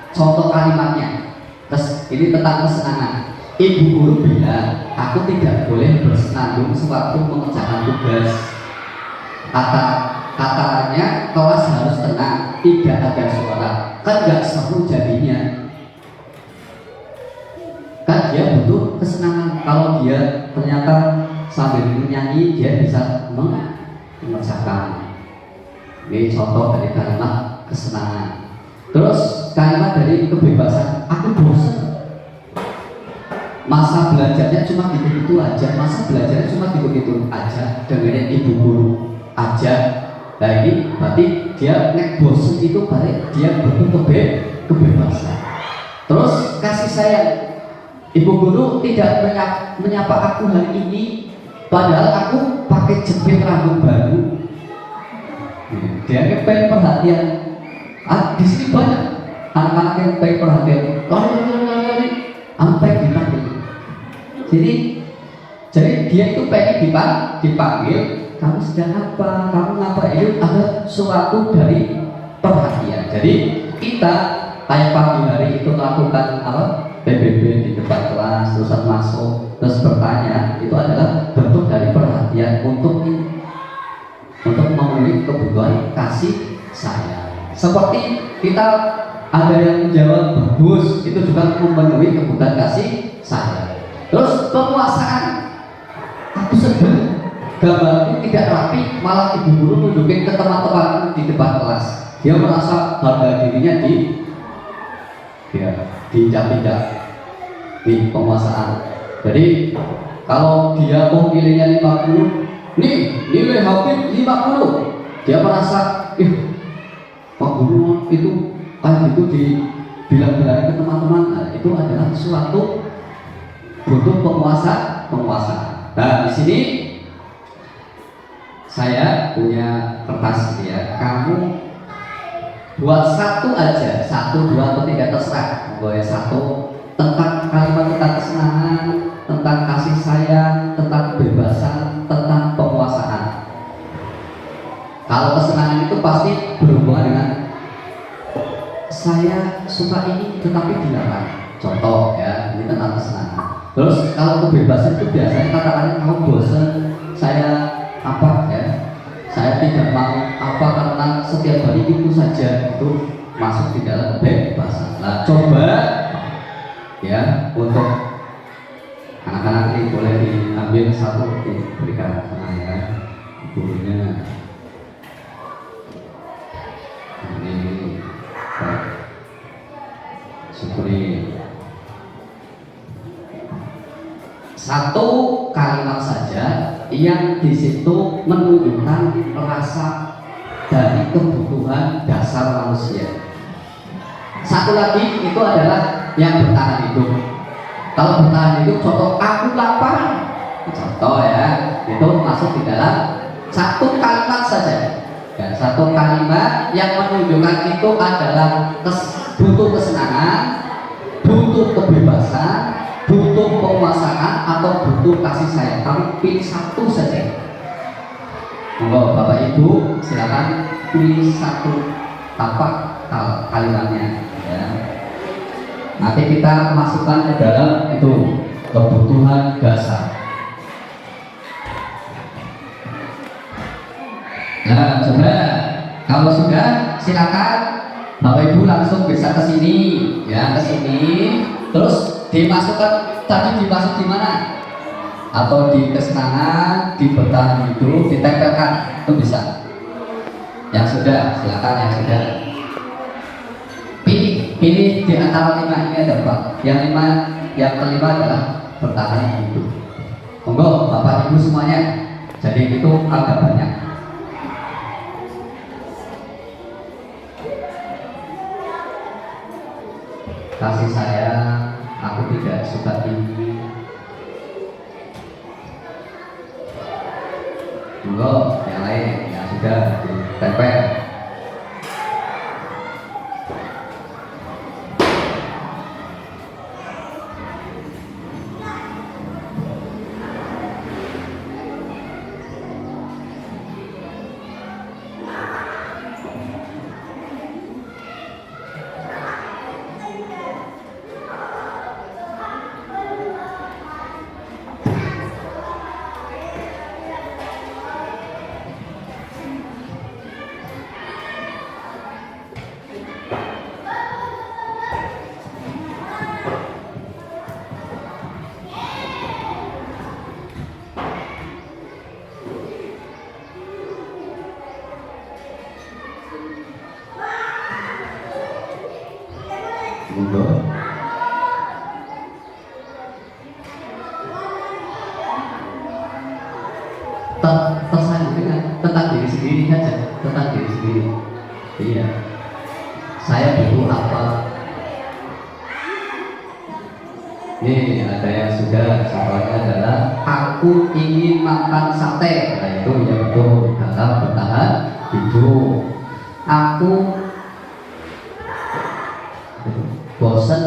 contoh kalimatnya. Terus ini tentang kesenangan. Ibu guru bilang, aku tidak boleh bersenandung sewaktu mengerjakan tugas. Katanya kelas harus tenang, tidak ada suara. Kan nggak seru jadinya. Kan dia butuh kesenangan. Kalau dia ternyata sambil menyanyi, dia bisa mengerjakan. Ini contoh dari kalimat kesenangan. Terus kalimat dari kebebasan. Aku bosan. Masa belajarnya cuma gitu-gitu aja. Masa belajarnya cuma gitu-gitu aja. Dengerin ibu guru aja. Nah ini berarti dia nek bosan itu balik dia butuh kebebasan. Terus kasih sayang. Ibu guru tidak menyapa aku hari ini, padahal aku pakai jepit rambut baru. Dia pengen perhatian. Di sini banyak anak-anak yang pengen perhatian. Lari, sampai dipanggil. Jadi dia itu pengen dipanggil. Kamu sedang apa? Kamu ngapa? Itu ada suatu dari perhatian. Jadi kita kayak pagi hari itu melakukan apa? PBB di depan kelas, terus masuk, terus bertanya, itu adalah bentuk dari perhatian untuk memenuhi kebutuhan kasih sayang. Seperti kita ada yang menjawab bagus, itu juga memenuhi kebutuhan kasih sayang. Terus penguasaan, aku sedang gambar ini tidak rapi, malah ibu guru nunjukin ke teman-teman di depan kelas. Dia merasa harga dirinya diinjak-injak di penguasaan. Jadi kalau dia mau nilainya 50, nih nilai Habib 50, dia merasa Pak Guru itu kan itu dibilang-bilang ke teman-teman. Nah, itu adalah suatu butuh penguasa. Nah di sini saya punya kertas ya. Kamu buat satu aja, 1, 2 atau 3 terserah. Boleh 1 tentang kalimat tentang kesenangan, tentang kasih sayang, tentang kebebasan, tentang penguasaan. Kalau kesenangan itu pasti berhubungan dengan saya suka ini tetapi dilarang. Contoh ya, ini tentang kesenangan. Terus kalau kebebasan itu biasanya kata-kata kamu bosan, saya apa ya? Saya tidak mau apa karena setiap hari itu saja, itu masuk di dalam kebebasan. Nah, coba ya untuk anak-anak ini boleh diambil 1, diberikan ya gurunya. Ini syukuri 1 kalimat saja yang di situ menunjukkan rasa dari kebutuhan dasar manusia. 1 lagi itu adalah yang bertahan hidup. Kalau bertahan hidup, contoh aku lapar, contoh ya, itu masuk di dalam 1 kalimat saja. Ya, 1 kalimat yang menunjukkan itu adalah butuh kesenangan, butuh kebebasan, butuh penguasaan atau butuh kasih sayang. Kamu pilih 1 saja. Monggo Bapak Ibu silakan pilih 1 apa kalimatnya ya. Nanti kita masukkan ke dalam itu kebutuhan dasar. Nah, coba kalau sudah silakan Bapak Ibu langsung bisa ke sini ya, ke sini. Terus dimasukkan, tadi dimasuk di mana? Atau di kesenangan, di bertahan hidup, ditempelkan, itu bisa. Yang sudah, silakan yang sudah. Pilih di antara 5 ini ada apa? Yang kelima adalah bertahan hidup. Monggo Bapak Ibu semuanya. Jadi itu agak banyak. Kasih sayang, aku tidak suka ini. Monggo yang lain yang sudah ditempel. Monggo. Tersanjung tentang diri sendiri saja, tentang diri sendiri. Iya. Saya butuh apa? Nih ada yang sudah, soalnya adalah aku ingin makan sate. Nah itu ya betul, dalam bertahan hidup. Aku bosan,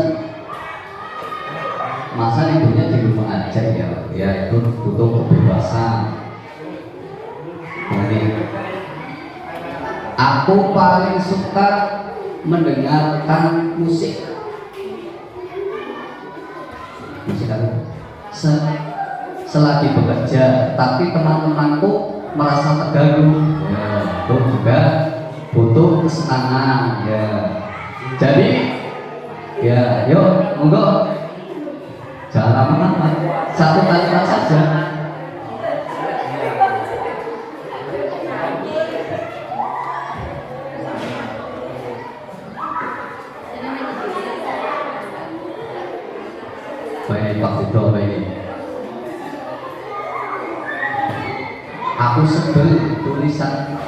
masa hidupnya di rumah aja ya itu butuh kebebasan. Ini aku paling suka mendengarkan musik selagi bekerja, tapi teman-temanku merasa terganggu. Ya, itu juga butuh kesenangan. Ya, jadi ya, yuk, monggo, jangan lama-lama, satu kalimat saja. Baik, Pak Tito, baik. Aku sebel tulisan.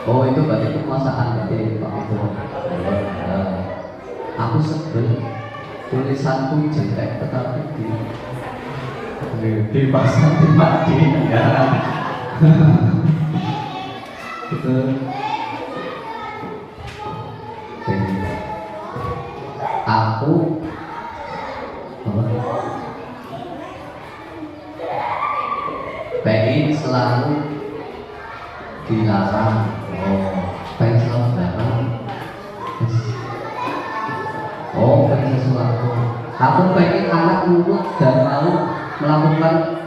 Oh itu berarti permasalahan berarti Pak Tito. Aku sebel tulisanku jelek tetapi dipasang di mati ya. Itu aku pengen selalu dilarang. Pengen selalu dilarang. Pengen sesuatu. Aku pengen anak nurut dan mau melakukan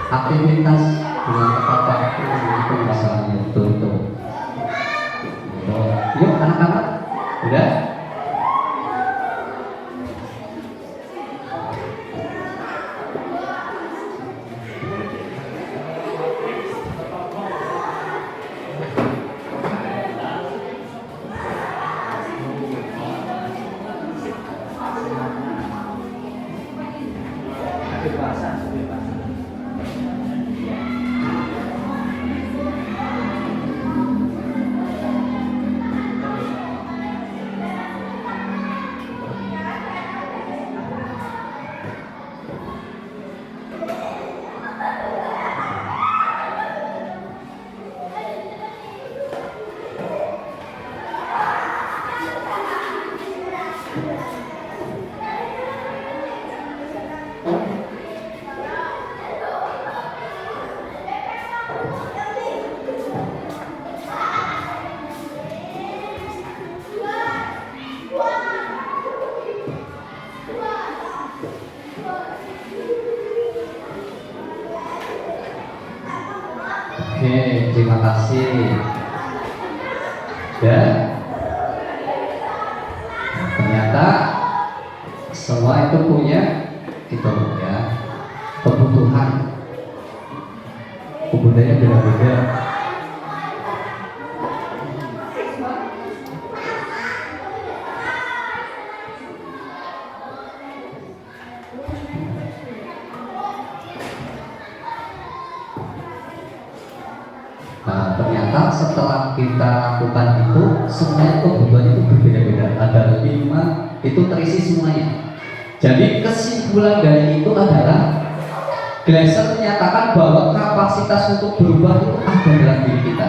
aktivitas dengan tepat waktu. Itu misalnya tuh. Yuk anak-anak, udah. Oke, terima kasih. Dan ternyata semua itu punya itu ya kebutuhan. Kebutuhannya beda-beda. Nah, ternyata setelah kita lakukan itu, semuanya kebutuhan itu berbeda-beda. Ada 5, itu terisi semuanya. Jadi kesimpulan dari itu adalah Glasser menyatakan bahwa kapasitas untuk berubah itu ada dalam diri kita.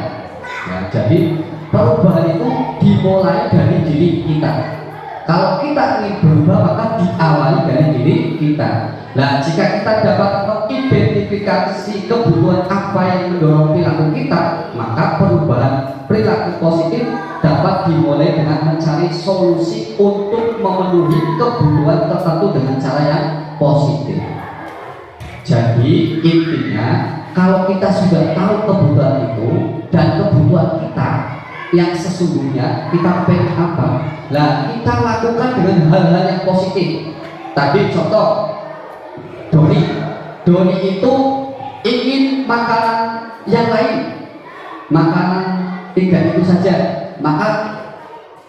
Ya, jadi perubahan itu dimulai dari diri kita. Kalau kita ingin berubah maka diawali dari diri kita. Nah, jika kita dapat mengidentifikasi kebutuhan apa yang mendorong perilaku kita, maka perubahan perilaku positif dapat dimulai dengan mencari solusi untuk memenuhi kebutuhan tertentu dengan cara yang positif. Jadi intinya kalau kita sudah tahu kebutuhan itu dan kebutuhan kita yang sesungguhnya kita pengen apa, lah kita lakukan dengan hal-hal yang positif. Tadi contoh Doni itu ingin makanan yang lain, makanan tidak itu saja. Maka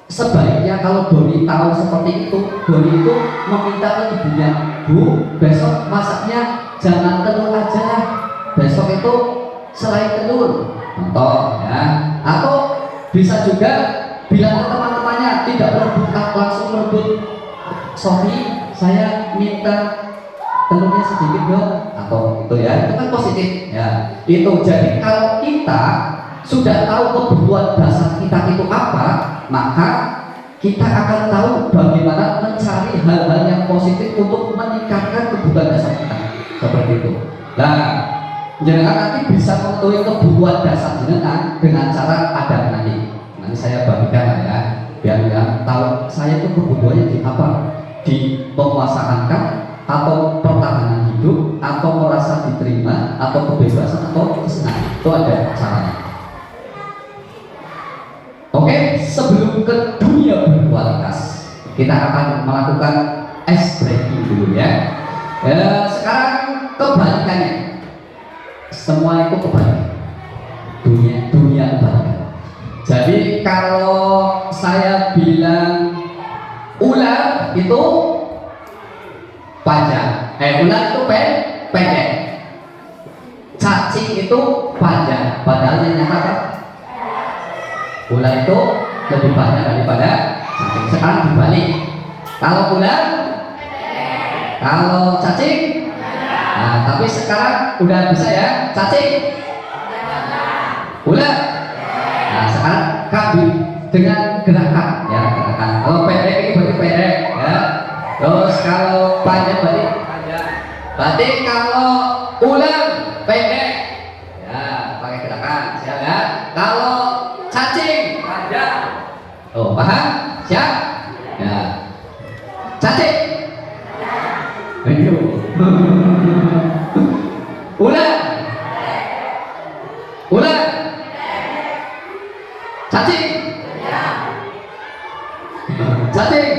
sebaiknya kalau Doni tahu seperti itu, Gori itu meminta ke ibunya, Bu, besok masaknya jangan telur aja lah, besok itu selain telur, contoh ya. Atau bisa juga bilang ke teman-temannya, tidak merebut, langsung merebut, sorry saya minta telurnya sedikit dong, atau itu ya, itu kan positif ya. Itu jadi kalau kita sudah tahu kebutuhan dasar kita itu apa, maka kita akan tahu bagaimana mencari hal-hal yang positif untuk meningkatkan kebutuhan dasar kita, seperti itu. Nah, jenengan nanti bisa mengetahui kebutuhan dasar jenengan dengan cara ada nanti saya bagikan lah ya, biar yang tahu saya itu kebutuhannya di apa, di penguasaan atau pertahanan hidup, atau merasa diterima, atau kebebasan, atau kesenangan. Itu ada caranya. Oke, sebelum ke dunia berkualitas, kita akan melakukan ice breaking dulu ya. Sekarang kebalikannya, semua itu kebalik. Dunia kebalikan. Jadi kalau saya bilang ular itu panjang, ular itu pendek, cacing itu panjang, padahal yang nyata ular itu lebih banyak daripada cacing. Sekarang dibalik, kalau ular, kalau cacing, nah tapi sekarang udah bisa ya, cacing, ular. Nah sekarang kambing dengan gerakan ya, gerakan. Kalau pendek ini berarti pendek ya. Terus kalau panjang berarti panjang. Berarti kalau ular pendek ya, pakai gerakan siap ya. Kalau cacing panjang. Oh paham? Siap? Ya. Cacing. Ayo. Ular. Ular. Cacing. Cacing.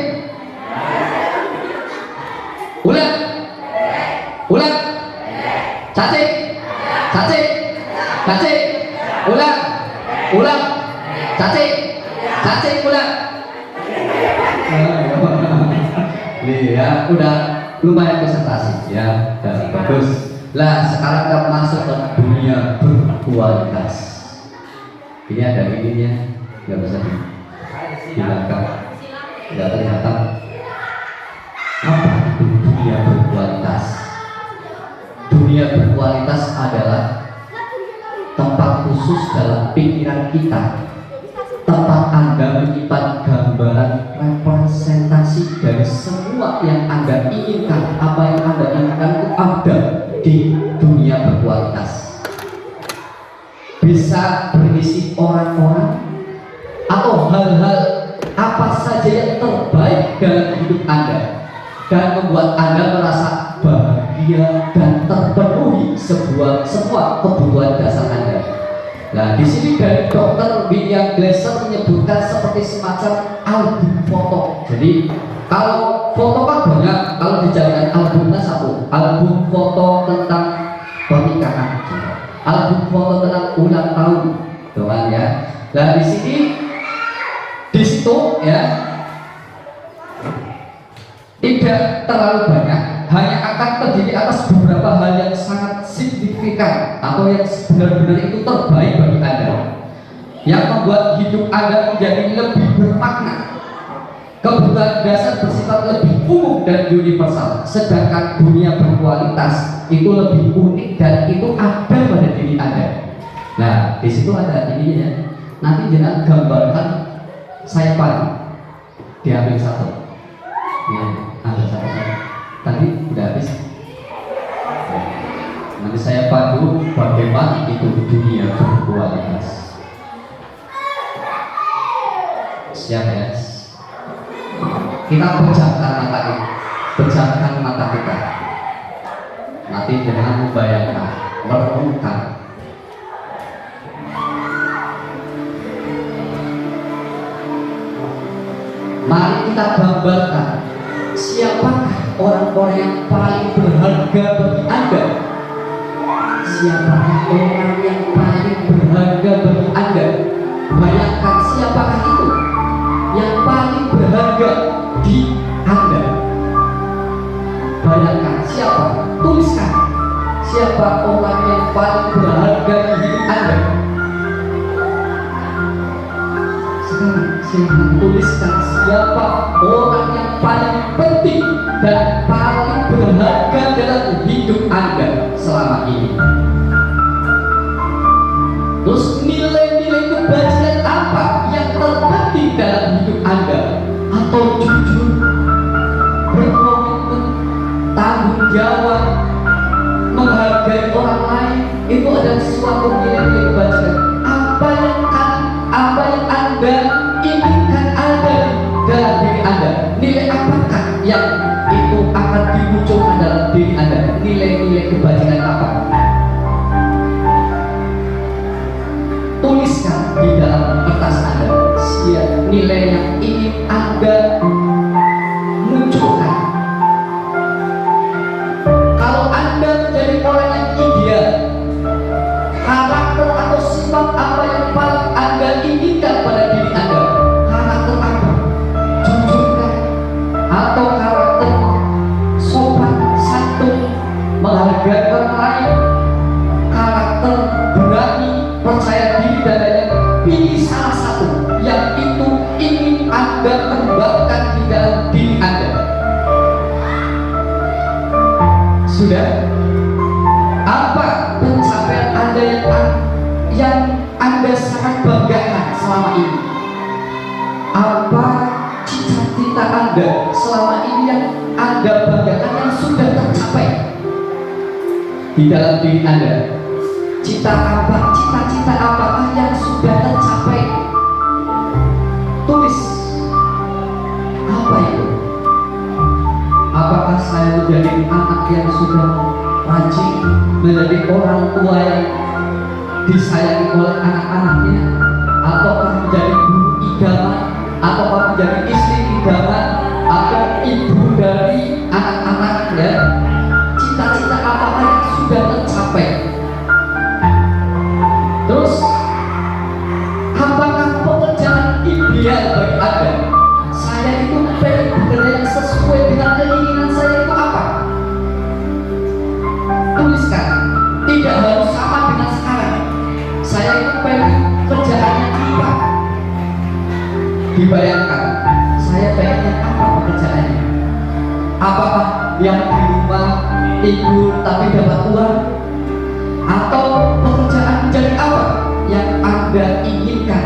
Ular. Ular. Cacing. Cacing. Cacing. Ular. Ular. Cacing. Cacing. Ular. Ya, udah lumayan presentasi ya, udah bagus. Lah sekarang kita masuk ke dunia berkualitas. Ini ada ininya, nggak bisa dihilangkan, nggak terlihat. Apa itu dunia berkualitas? Dunia berkualitas adalah tempat khusus dalam pikiran kita, tempat Anda menyimpan gambaran representasi dari semua yang Anda inginkan. Apa yang Anda inginkan itu ada di dunia berkualitas. Bisa berisi orang-orang atau hal-hal apa saja yang terbaik dalam hidup Anda dan membuat Anda merasa bahagia dan terpenuhi semua kebutuhan dasar Anda. Nah, di sini dari Dr. William Glasser menyebutkan seperti semacam album foto. Jadi kalau foto kan banyak, kalau dijadikan albumnya satu, album foto tentang pernikahan, album foto tentang ulang tahun, tuh kan ya. Nah di sini, di situ ya tidak terlalu banyak, hanya akan terdiri atas beberapa hal yang sangat signifikan atau yang benar-benar itu terbaik bagi Anda, yang membuat hidup Anda menjadi lebih bermakna. Kebutuhan dasar bersifat lebih umum dan universal, sedangkan dunia berkualitas itu lebih unik dan itu ada pada diri Anda. Nah, di situ ada ininya. Nanti jangan gambarkan saya padu, diambil satu. Ini ada satu. Tadi udah habis. Nanti saya padu bagaimana itu dunia berkualitas. Siap ya? Kita pejamkan mata ini, pejamkan mata kita. Nanti jangan membayangkan, merenungkan. Mari kita gambarkan siapakah orang-orang yang paling berharga bagi Anda. Siapakah orang yang paling berharga bagi Anda? Bayangkan siapakah itu yang paling berharga di Anda. Tuliskan siapa orang yang paling berharga di hidup Anda. Sekarang silahkan tuliskan siapa orang yang paling penting dan paling berharga dalam hidup Anda selama ini. Terus nilai-nilai kebajikan apa yang terpenting dalam hidup Anda? Atau jujur, berkomitmen, tanggung jawab, menghargai orang lain, itu adalah suatu nilai-nilai kebajikan. Apa yang Anda inginkan ada dalam diri Anda? Nilai apakah yang itu akan dimunculkan dalam diri Anda? Nilai-nilai kebajikan apa? Tuliskan di dalam kertas Anda nilai yang ingin Anda munculkan. Kalau Anda menjadi orang yang ideal, karakter atau sifat apa yang paling Anda inginkan pada diri Anda? Karakter apa? Jujurkah? Atau karakter sopan, santun, menghargai orang lain, karakter berani, percaya diri dan lain-lain? Pilih salah satu yang itu ingin Anda kembangkan di dalam diri Anda. Sudah? Apa pencapaian Anda yang Anda sangat banggakan selama ini? Apa cita-cita Anda selama ini yang Anda banggakan yang sudah tercapai di dalam diri Anda? Cita-cita apakah yang sudah tercapai? Tulis. Apa itu? Apakah saya menjadi anak yang sudah rajin, menjadi orang tua yang disayangi oleh anak-anaknya, ataukah menjadi guru idaman, ataukah menjadi istri idaman, atau ibu dari anak-anaknya? Cita-cita apakah yang sudah tercapai? Terus, apakah pekerjaan ideal bagi Anda? Saya itu pengen bekerja yang sesuai dengan keinginan saya itu apa? Tuliskan. Tidak harus sama dengan sekarang. Saya itu pengen kerjaannya apa? Dibayangkan. Saya pengennya apa pekerjaannya? Apakah yang di rumah tidur tapi dapat uang? Atau pekerjaan menjadi apa yang Anda inginkan?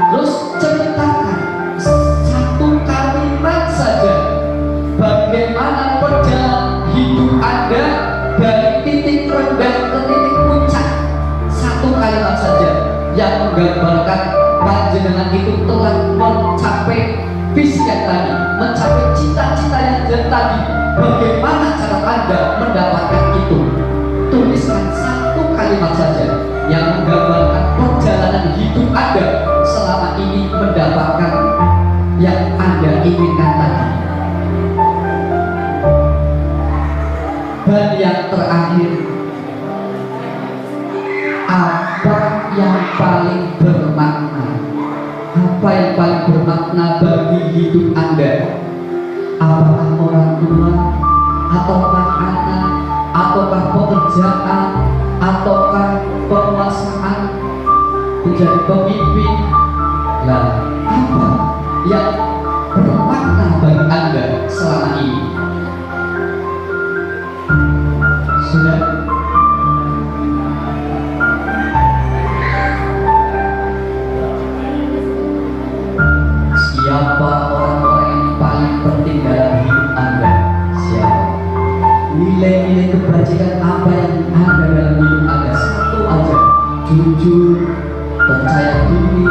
Terus ceritakan satu kalimat saja bagaimana perjalanan hidup Anda dari titik rendah ke titik puncak. Satu kalimat saja yang menggambarkan panjenengan itu telah mencapai visi yang tadi, mencapai cita-cita yang tadi. Bagaimana cara Anda mendapatkan itu? Tuliskan satu kalimat saja yang menggambarkan perjalanan hidup Anda selama ini mendapatkan yang Anda inginkan tadi. Dan yang terakhir, apa yang paling bermakna? Apa yang paling bermakna bagi hidup Anda? Apakah orang tua, ataukah anak, ataukah pekerjaan, ataukah penguasaan, menjadi pemimpin? Nah, apa yang bermakna bagi Anda selama ini? Sudah? Siapa orang-orang yang paling penting dalam hidup Anda? Siapa? Nilai-nilai kebajikan apa yang ada dalam hidup Anda? Satu aja. Jujur, percaya diri,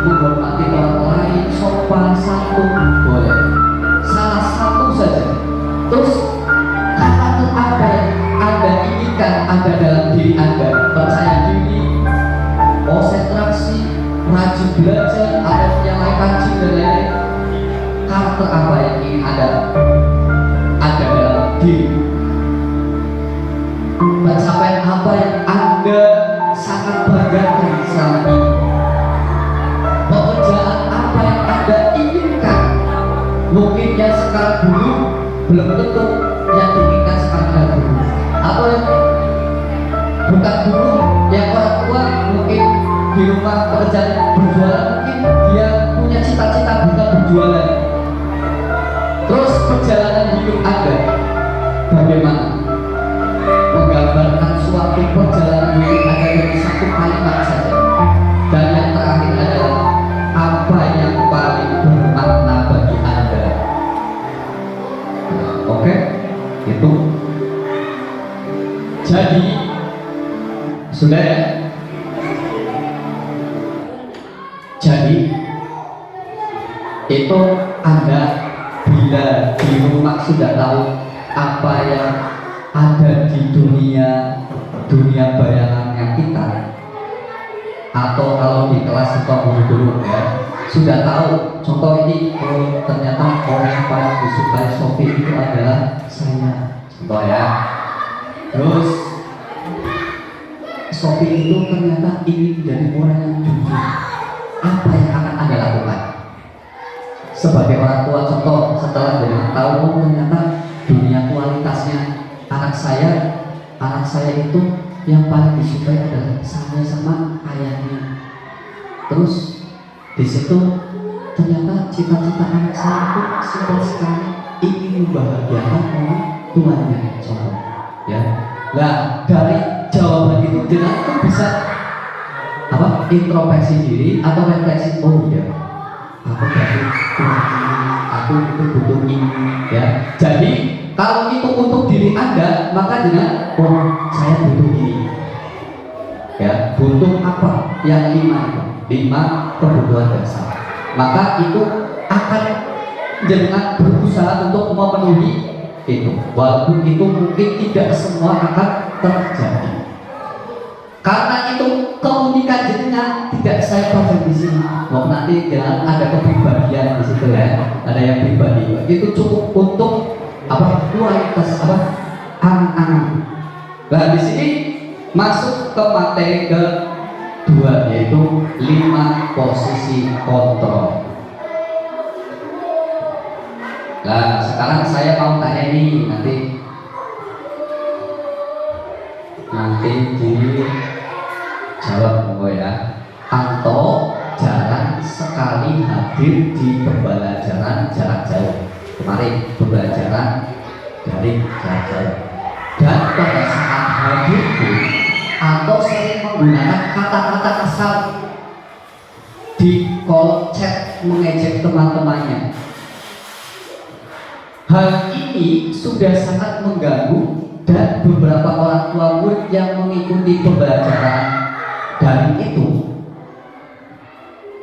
menghormati orang lain, sopan, santun, boleh. Salah satu saja. Terus karakter apa yang Anda inginkan ada dalam diri Anda? Percaya diri, konsentrasi, rajin belajar, atau yang lain rajin dan lain-lain. Karakter apa yang ingin Anda ada dalam diri? Pencapaian apa yang Anda sangat banggakan selama ini? Pekerjaan apa yang Anda inginkan? Mungkin yang sekarang dulu belum tentu yang diinginkan sekarang adalah guru, atau yang bukan guru, yang orang tua mungkin di rumah pekerjaan berjualan, mungkin dia punya cita-cita bukan berjualan. Terus perjalanan hidup Anda bagaimana? Menggambarkan suatu perjalanan hidup Anda dari satu kalimat saja. Dan yang terakhir adalah apa yang paling bermakna bagi Anda. Oke, itu. Jadi sudah ya. Jadi itu Anda bila di rumah sudah tahu apa yang ada di dunia bayangannya kita, atau kalau di kelas dulu ya sudah tahu, contoh ini, oh ternyata orang yang paling disukai Sofi itu adalah saya, contoh ya. Terus Sofi itu ternyata ingin menjadi orang yang jujur. Apa yang akan Anda lakukan sebagai orang tua? Contoh, setelah dari tahu, oh ternyata dunia kualitasnya anak saya itu yang paling disukai adalah saya sama ayahnya. Terus di situ ternyata cita-cita anak saya itu simpel sekali, ingin membahagiakan orang tuanya, contoh ya. Nah, dari jawaban itu dengan itu bisa apa? Introspeksi diri atau refleksi, oh iya, aku berarti kurang ini, aku itu butuh ini ya. Jadi kalau itu untuk diri Anda, maka dengan oh saya butuh ini ya. Butuh apa? Yang 5 kebutuhan dasar. Maka itu akan jangan berusaha untuk memenuhi itu, walaupun itu mungkin tidak semua akan terjadi. Karena itu keunikan jenengan tidak saya baca di sini. Mau nanti jangan ada kepribadian di situ ya, ada yang pribadi. Itu cukup untuk apa? Kualitas apa? Anak-anak. Nah di sini masuk ke materi kedua, yaitu 5 posisi kontrol. Nah sekarang saya mau tanya ini, nanti dijawab ya. Anto jarang sekali hadir di pembelajaran jarak jauh. Kemarin pembelajaran dari jarak jauh. Dan pada saat hadir pun Anto sering menggunakan kata-kata kasar di kolom chat mengejek teman-temannya. Hal ini sudah sangat mengganggu, dan beberapa orang tua murid yang mengikuti pembelajaran daring itu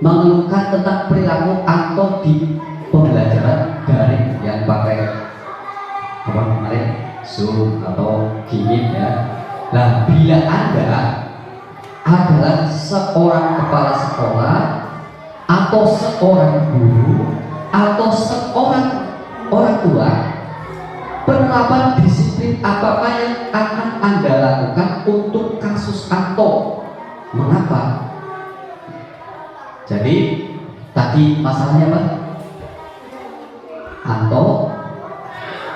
mengeluhkan tentang perilaku Anto di pembelajaran daring yang pakai apa kemarin Zoom atau Gimit ya. Nah, bila Anda adalah seorang kepala sekolah atau seorang guru atau seorang orang tua, penerapan disiplin apakah yang akan Anda lakukan untuk kasus Anto? Mengapa? Jadi tadi masalahnya apa? Anto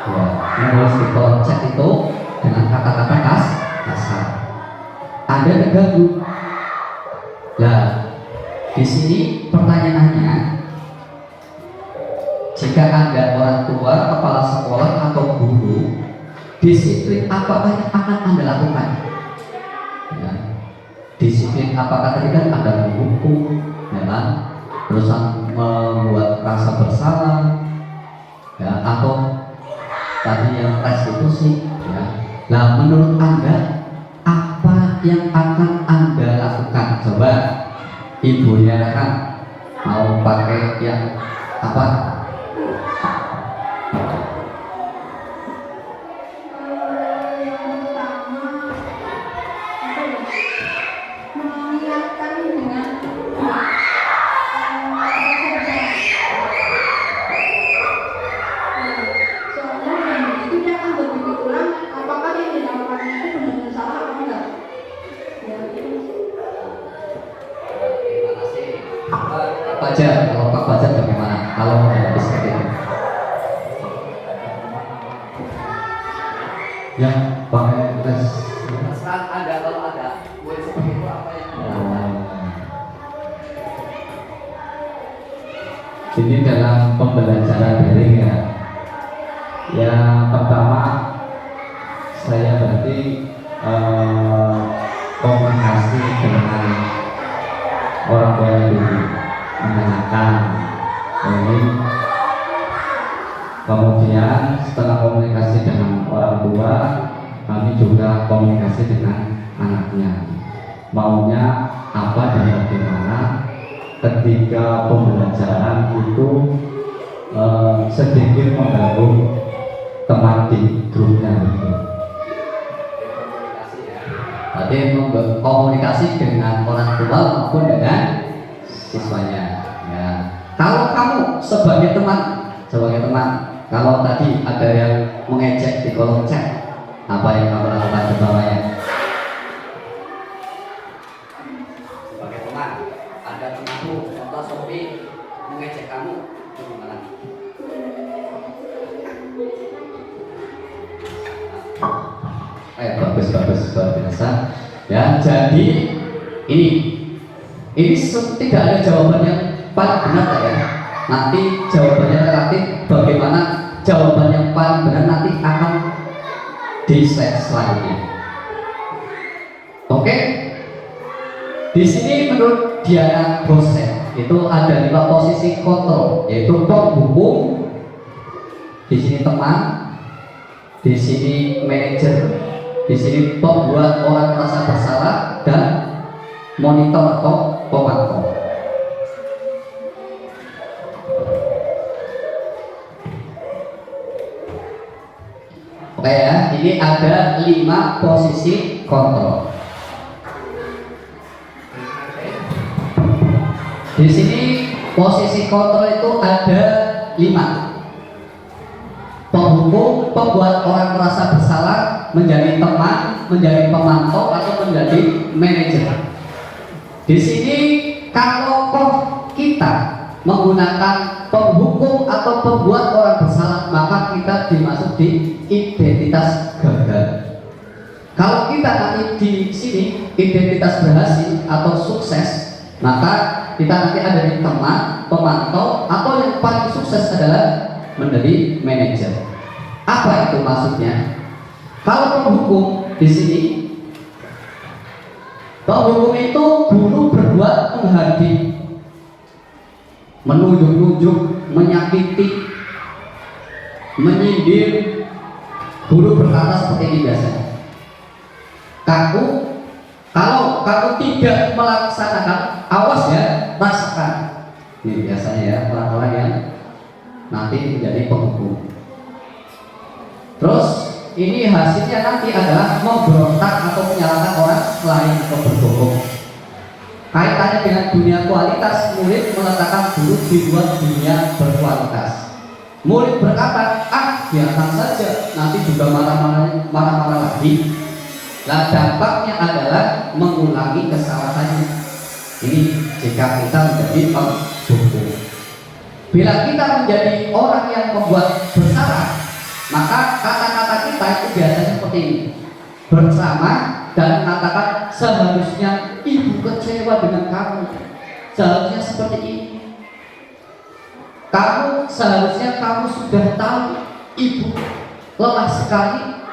ya menulis di kolom chat itu dengan kata-kata kasar. Anda terganggu. Nah, di sini pertanyaannya, jika Anda orang tua, kepala sekolah atau guru, disiplin apakah yang akan Anda lakukan? Ya. Disiplin apakah tadi kan Anda menghukum, ya kan? Terus membuat rasa bersalah, ya, atau tadi yang restitusi, ya. Nah, menurut Anda apa yang akan Anda lakukan? Coba ibunya kan mau pakai yang apa? Fajar, kalau Pak Fajar bagaimana? Kalau menghadapi seperti itu? yang pakai tes. Terserah Anda, kalau ada kue seperti itu apa yang Anda lakukan? Jadi dalam pembelajaran daring ya, yang pertama saya berarti komunikasi dengan orang tua dulu, menanyakan ini. Kemudian setelah komunikasi dengan orang tua, kami juga komunikasi dengan anaknya, maunya apa dan bagaimana. Ketika pembelajaran itu sedikit mengganggu teman di grupnya gitu. Komunikasi ya. Berarti komunikasi dengan orang tua maupun dengan siswanya. Ya. Kalau kamu sebagai teman, kalau tadi ada yang mengejek di kolom chat, apa yang kamu lakukan ke bawahnya? Sebagai teman, ada temanmu, contoh Sophie mengejek kamu, itu gimana? Bagus luar biasa. Ya, jadi ini tidak ada jawaban yang paling benar ya. Nanti jawabannya relatif, bagaimana jawaban yang paling benar nanti akan di slide selanjutnya. Oke. Di sini menurut Diana Brosel itu ada 5 posisi kontrol, yaitu penghukum, di sini teman, di sini manajer, di sini pembuat orang merasa bersalah, dan monitor atau pemantau. Oke ya, ini ada 5 posisi kontrol. Di sini posisi kontrol itu ada 5. Penghukum, pembuat orang merasa bersalah, menjadi teman, menjadi pemantau, atau menjadi manajer. Di sini kalau kita menggunakan penghukum atau pembuat orang bersalah, maka kita dimasuk di identitas gagal. Kalau kita nanti di sini identitas berhasil atau sukses, maka kita nanti ada di teman, pemantau, atau yang paling sukses adalah menjadi manajer. Apa itu maksudnya? Kalau penghukum di sini, penghukum itu guru berbuat menghakimi, menunjuk-nunjuk, menyakiti, menyindir. Guru berkata seperti ini biasanya, kalau kamu tidak melaksanakan, awas ya, rasakan. Ini biasanya ya orang-orang yang nanti menjadi penghukum. Terus ini hasilnya nanti adalah memberontak atau menyalahkan orang lain atau berbohong. Kaitannya dengan dunia kualitas, murid meletakkan guru di luar dunia berkualitas. Murid berkata, biarkan saja, nanti juga marah-marah lagi. Nah, dampaknya adalah mengulangi kesalahannya. Ini jika kita menjadi penghukum. Bila kita menjadi orang yang membuat bersalah, maka kata-kata kita itu biasanya seperti ini: bersama dan mengatakan, seharusnya ibu kecewa dengan kamu, seharusnya seperti ini. Seharusnya kamu sudah tahu, ibu lelah sekali,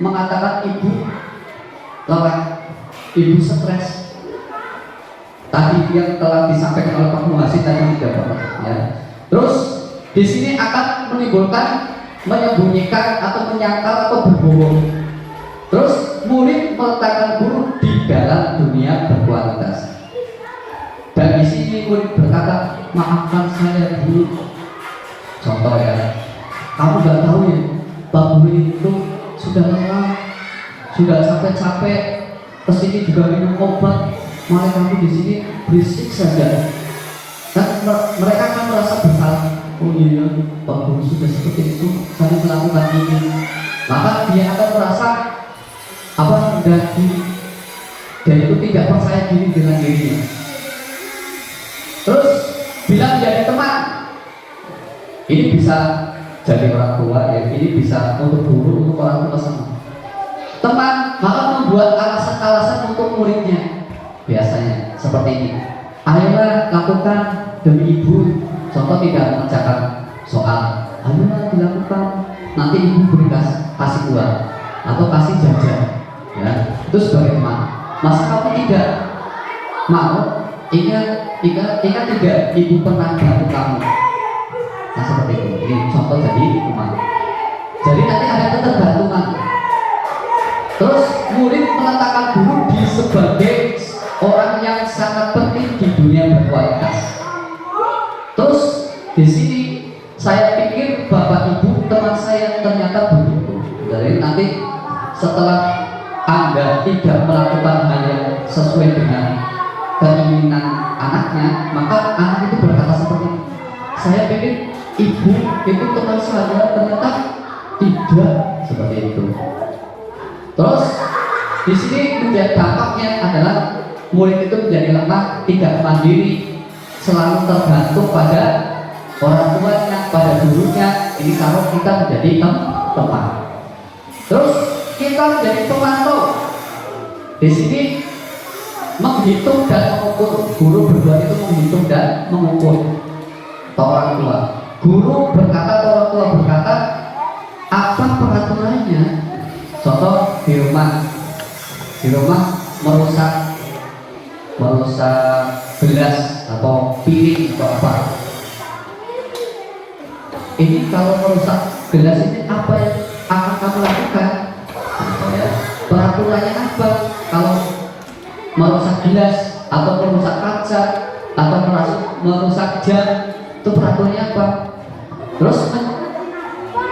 mengatakan ibu lelah, ibu stres. Tadi yang telah disampaikan oleh Pak Muhasid tadi tidak apa ya. Terus di sini akan menimbulkan menyembunyikan atau menyangkal atau berbohong. Terus murid meletakkan guru di dalam dunia berkualitas. Dan di sini murid berkata, maafkan saya dulu. Contoh ya, kamu nggak tahu ya, Pak Guru itu sudah lelah, sudah capek-capek, kesini juga minum obat, malah kamu di sini berisik saja. Dan mereka akan merasa bersalah. Oh iya, Pak Guru sudah seperti itu, saya melakukan ini. Maka dia akan merasa rendah diri, dan itu tidak percaya diri dengan dirinya. Terus bila menjadi teman, ini bisa jadi orang tua ya, ini bisa untuk guru, untuk orang tua sama. teman malah membuat alasan-alasan untuk muridnya. Biasanya seperti ini. Ayolah lakukan demi ibu. Contoh tidak mengerjakan soal. Ayolah dilakukan. Nanti ibu beri kasih uang atau kasih jajan. Ya, itu sebagai teman. Masa kamu tidak mau? Ingat tidak ibu pernah bantu kamu. Nah seperti itu. Ini contoh jadi teman. Jadi nanti ada ketergantungan. Terus murid meletakkan guru di sebagai orang yang sangat penting di dunia berkualitas. Terus di sini saya pikir bapak ibu teman saya ternyata begitu. Jadi nanti setelah Anda tidak melakukan hal yang sesuai dengan keinginan anaknya, maka anak itu berkata seperti ini. Saya pikir ibu itu teman saya, ternyata tidak seperti itu. Terus di sini menjadi dampaknya adalah murid itu menjadi lemah, tidak mandiri, selalu tergantung pada orang tuanya, pada gurunya. Ini kalau kita menjadi teman. Terus kita menjadi pemantau. Di sini menghitung dan mengukur. Guru berdua itu menghitung dan mengukur. Orang tua, guru berkata, orang tua berkata, apa peraturannya? Contoh di rumah merusak gelas atau piring atau apa. Ini kalau merusak gelas ini apa yang akan kamu lakukan? Ya, peraturannya apa? Kalau merusak gelas atau merusak kaca atau merusak jam, itu peraturannya apa? Terus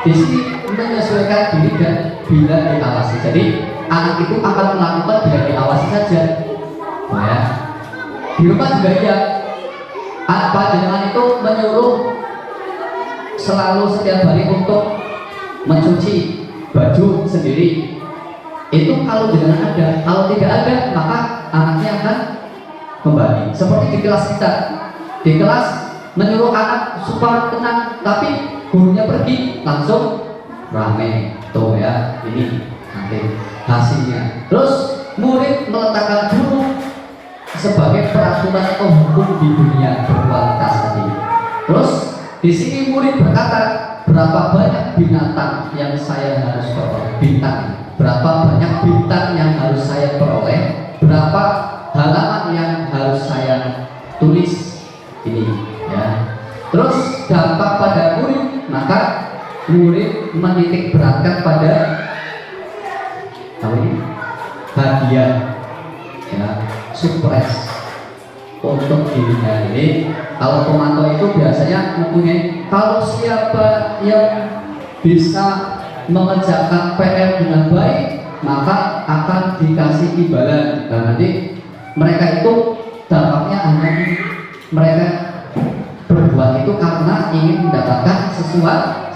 di sini menyesuaikan diri dan bila diawasi. Jadi anak itu akan melakukan bila diawasi saja. Nah, ya. Di rumah juga ya, anak panjenengan itu menyuruh selalu setiap hari untuk mencuci baju sendiri. Itu kalau jenengan ada, kalau tidak ada maka anaknya akan kembali. Seperti di kelas kita, di kelas menyuruh anak supaya tenang, tapi gurunya pergi langsung rame. Tuh ya, ini nanti hasilnya. Terus murid meletakkan guru sebagai peraturan atau hukum di dunia berkualitas tadi. Terus di sini murid berkata, berapa banyak binatang yang saya harus peroleh? Bintang. Berapa banyak bintang yang harus saya peroleh? Berapa halaman yang harus saya tulis? Ini ya. Terus dampak pada murid, maka murid menitik beratkan pada apa ini? Hadiah, ya, surprise untuk dirinya. Ini kalau pemantau itu biasanya mempunyai, kalau siapa yang bisa mengerjakan PR dengan baik maka akan dikasih imbalan. Dan nanti mereka itu dampaknya hanya mereka berbuat itu karena ingin mendapatkan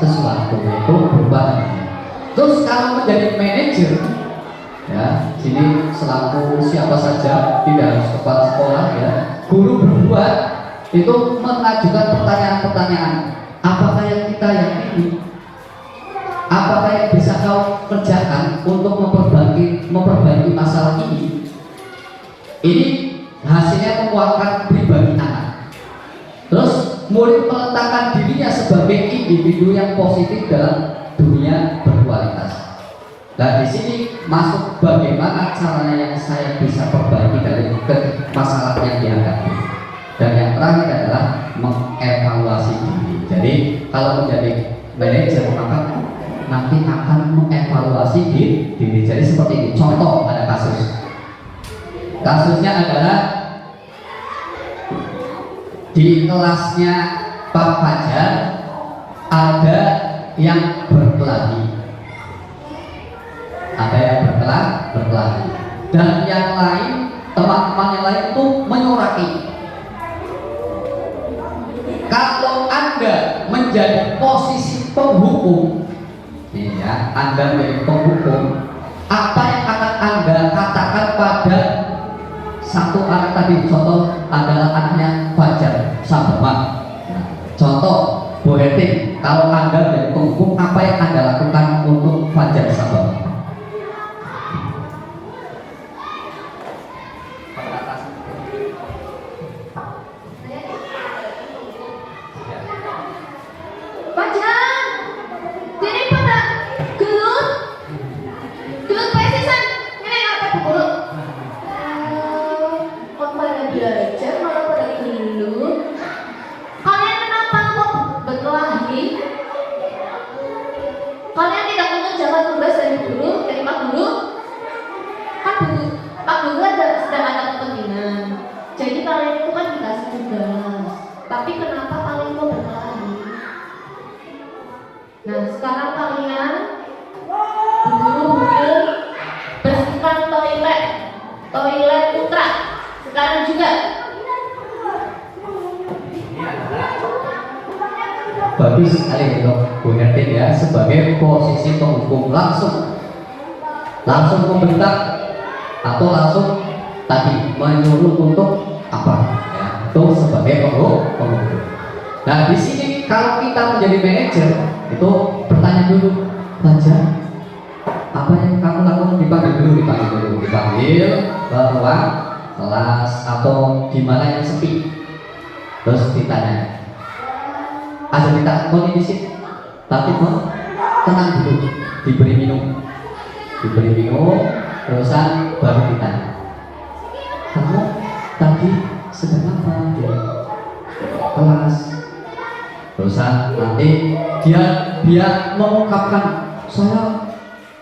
sesuatu itu berubah. Terus kalau menjadi manajer, ya sini selaku siapa saja, tidak harus kepala sekolah ya, guru berbuat itu mengajukan pertanyaan-pertanyaan. Apakah yang kita yakini? Apakah yang bisa kau kerjakan untuk memperbaiki masalah ini? Ini hasilnya memuaskan pribadi anak. Terus murid meletakkan dirinya sebagai individu yang positif dalam dunia berkualitas. Nah di sini masuk bagaimana caranya yang saya bisa perbaiki dari masalah yang dihadapi. Dan yang terakhir adalah mengevaluasi diri. Jadi kalau menjadi manajer maka nanti akan mengevaluasi diri. Jadi seperti ini. Contoh ada kasus. Kasusnya adalah di kelasnya Pak Fajar ada yang berkelahi. Ada yang berkelahi. Dan yang lain, teman-teman yang lain itu menyoraki. Kalau Anda menjadi posisi penghukum, ya, Anda menjadi penghukum, apa yang akan Anda katakan pada satu anak tadi? Contoh adalah anaknya Fajar Sabama. Contoh Bu Heti, kalau Anda menjadi penghukum, apa yang Anda lakukan untuk Fajar Sabama? Nah, sekarang kalian guru-guru bersihkan toilet putra. Sekarang juga. Bagus sekali untuk Bu Hertin ya, sebagai posisi penghukum langsung membentak atau langsung tadi menyuruh untuk apa ya, itu sebagai penghukum. Nah di sini kalau kita menjadi manajer itu bertanya dulu, pelajar apa yang kamu lakukan, dipanggil ke ruang kelas atau di mana yang sepi, terus ditanya, ada kita di sini, tapi tenang dulu, diberi minum, terusan baru ditanya, kamu tadi sedang apa di kelas? Terusan nanti dia mengungkapkan, saya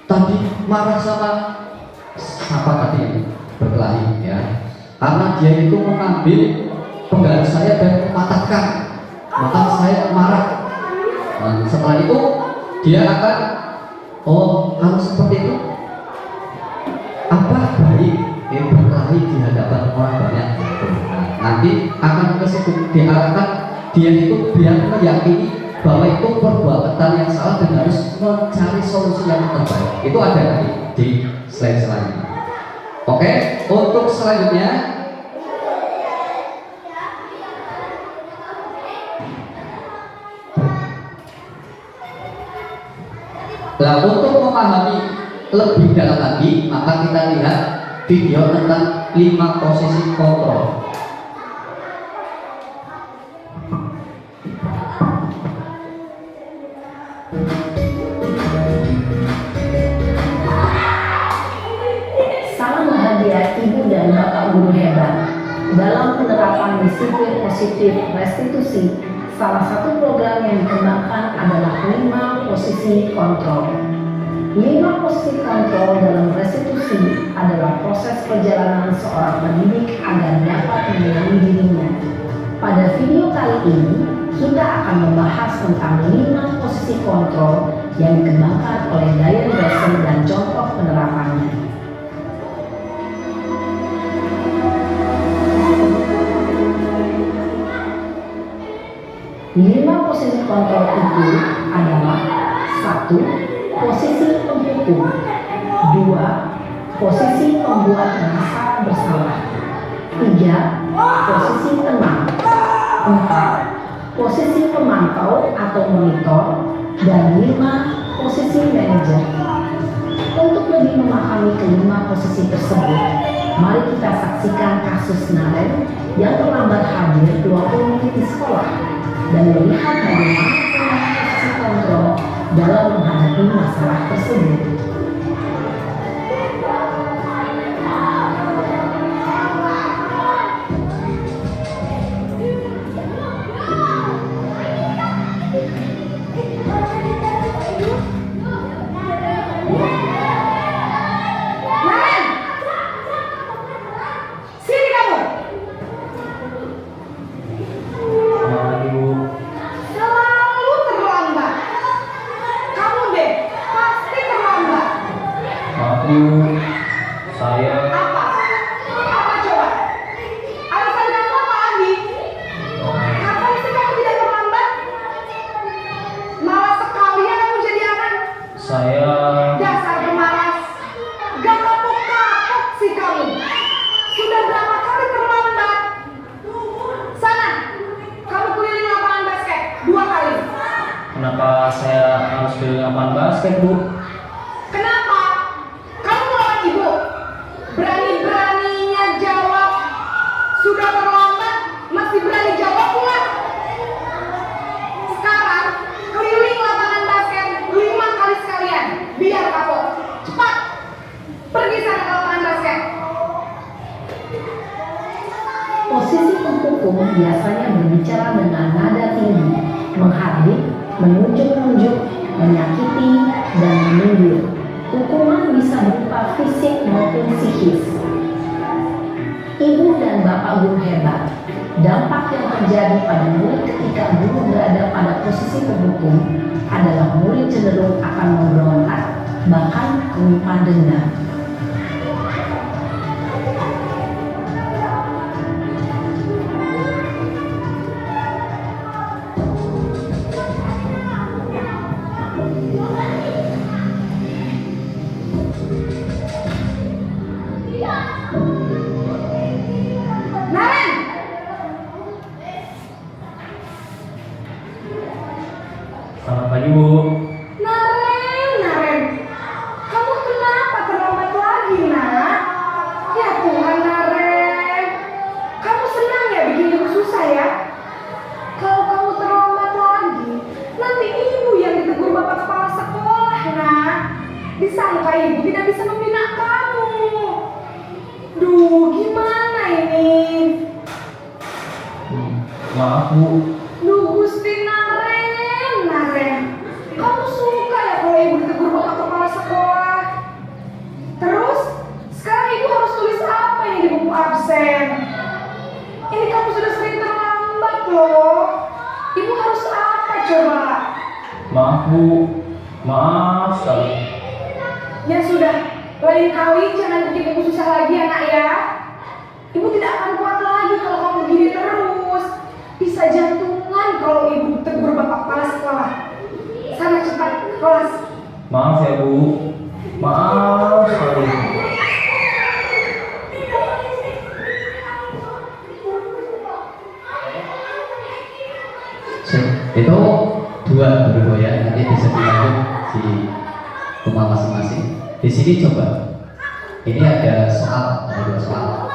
tadi marah sama siapa tadi yang berkelahi ya, karena dia itu mengambil penggaris saya dan mematahkan, maka saya marah. Nah, setelah itu dia akan, oh kalau seperti itu apa baik berkelahi di hadapan orang banyak. Nah, nanti akan ke situ diarahkan dia itu biar meyakini bahwa itu perbuatan yang salah dan harus mencari solusi yang terbaik. Itu ada nanti di slide selanjutnya. Oke, untuk selanjutnya nah, untuk memahami lebih dalam lagi, maka kita lihat video tentang 5 posisi kontrol. Salam hadiah Ibu dan Bapak Guru hebat. Dalam penerapan disiplin positif restitusi, salah satu program yang dikembangkan adalah 5 posisi kontrol. 5 posisi kontrol dalam restitusi adalah proses perjalanan seorang pendidik agar dapat mengenali dirinya. Pada video kali ini, kita akan membahas tentang 5 posisi kontrol yang dikembangkan oleh Diane Dawson dan contoh penerapannya. 5 posisi kontrol itu adalah 1. Posisi penghukum, 2. Posisi pembuat merasa bersalah, 3. Posisi tenang, 4. Posisi pemantau atau monitor, dan 5. Posisi manajer. Untuk lebih memahami kelima posisi tersebut, mari kita saksikan kasus Naren yang terlambat hadir 20 menit di sekolah dan melihat bagaimana posisi kontrol dalam menghadapi masalah tersebut. Kenapa saya harus pilih lapangan basket, Bu? Kenapa? Kamu melawan ibu? Berani-beraninya jawab. Sudah terlambat, masih berani jawab pula. Sekarang, keliling lapangan basket 5 kali sekalian. Biar kapok. Cepat. Pergi sana ke lapangan basket. Posisi penghukum biasanya berbicara dengan nada tinggi, menghardik, menunjuk-nunjuk, menyakiti, dan meninju. Hukuman bisa berupa fisik maupun psikis. Ibu dan Bapak Guru hebat, Dampak yang terjadi pada murid ketika guru berada pada posisi penghukum adalah murid cenderung akan memberontak, bahkan menyimpan dendam. Selamat pagi, Bu. Naren, kamu kenapa terlambat lagi, nak? Ya Tuhan, Naren, kamu senang ya bikin ibu susah ya? Kalau kamu terlambat lagi, nanti ibu yang ditegur bapak kepala sekolah, nak. Disangka ibu tidak bisa membina kamu. Duh, gimana ini? Maaf, Bu. Duh, Gusti Naren, kamu suka ya kalau ibu ditegur bapak kepala sekolah? Terus, sekarang ibu harus tulis apa ini di buku absen? Ini kamu sudah sering terlambat loh. Ibu harus apa coba? Maaf, Bu. Maaf sekali. Ya sudah, lain kali jangan bikin ibu susah lagi ya nak ya. Ibu tidak akan kuat lagi kalau kamu gini terus. Bisa jantungan kalau ibu tegur bapak kepala sekolah. Sana cepat ke kelas. Maaf ya, Bu. Maaf sekali. Itu dua guru ya, nanti bisa dilanjut di rumah masing-masing. Di sini coba, ini ada dua soal.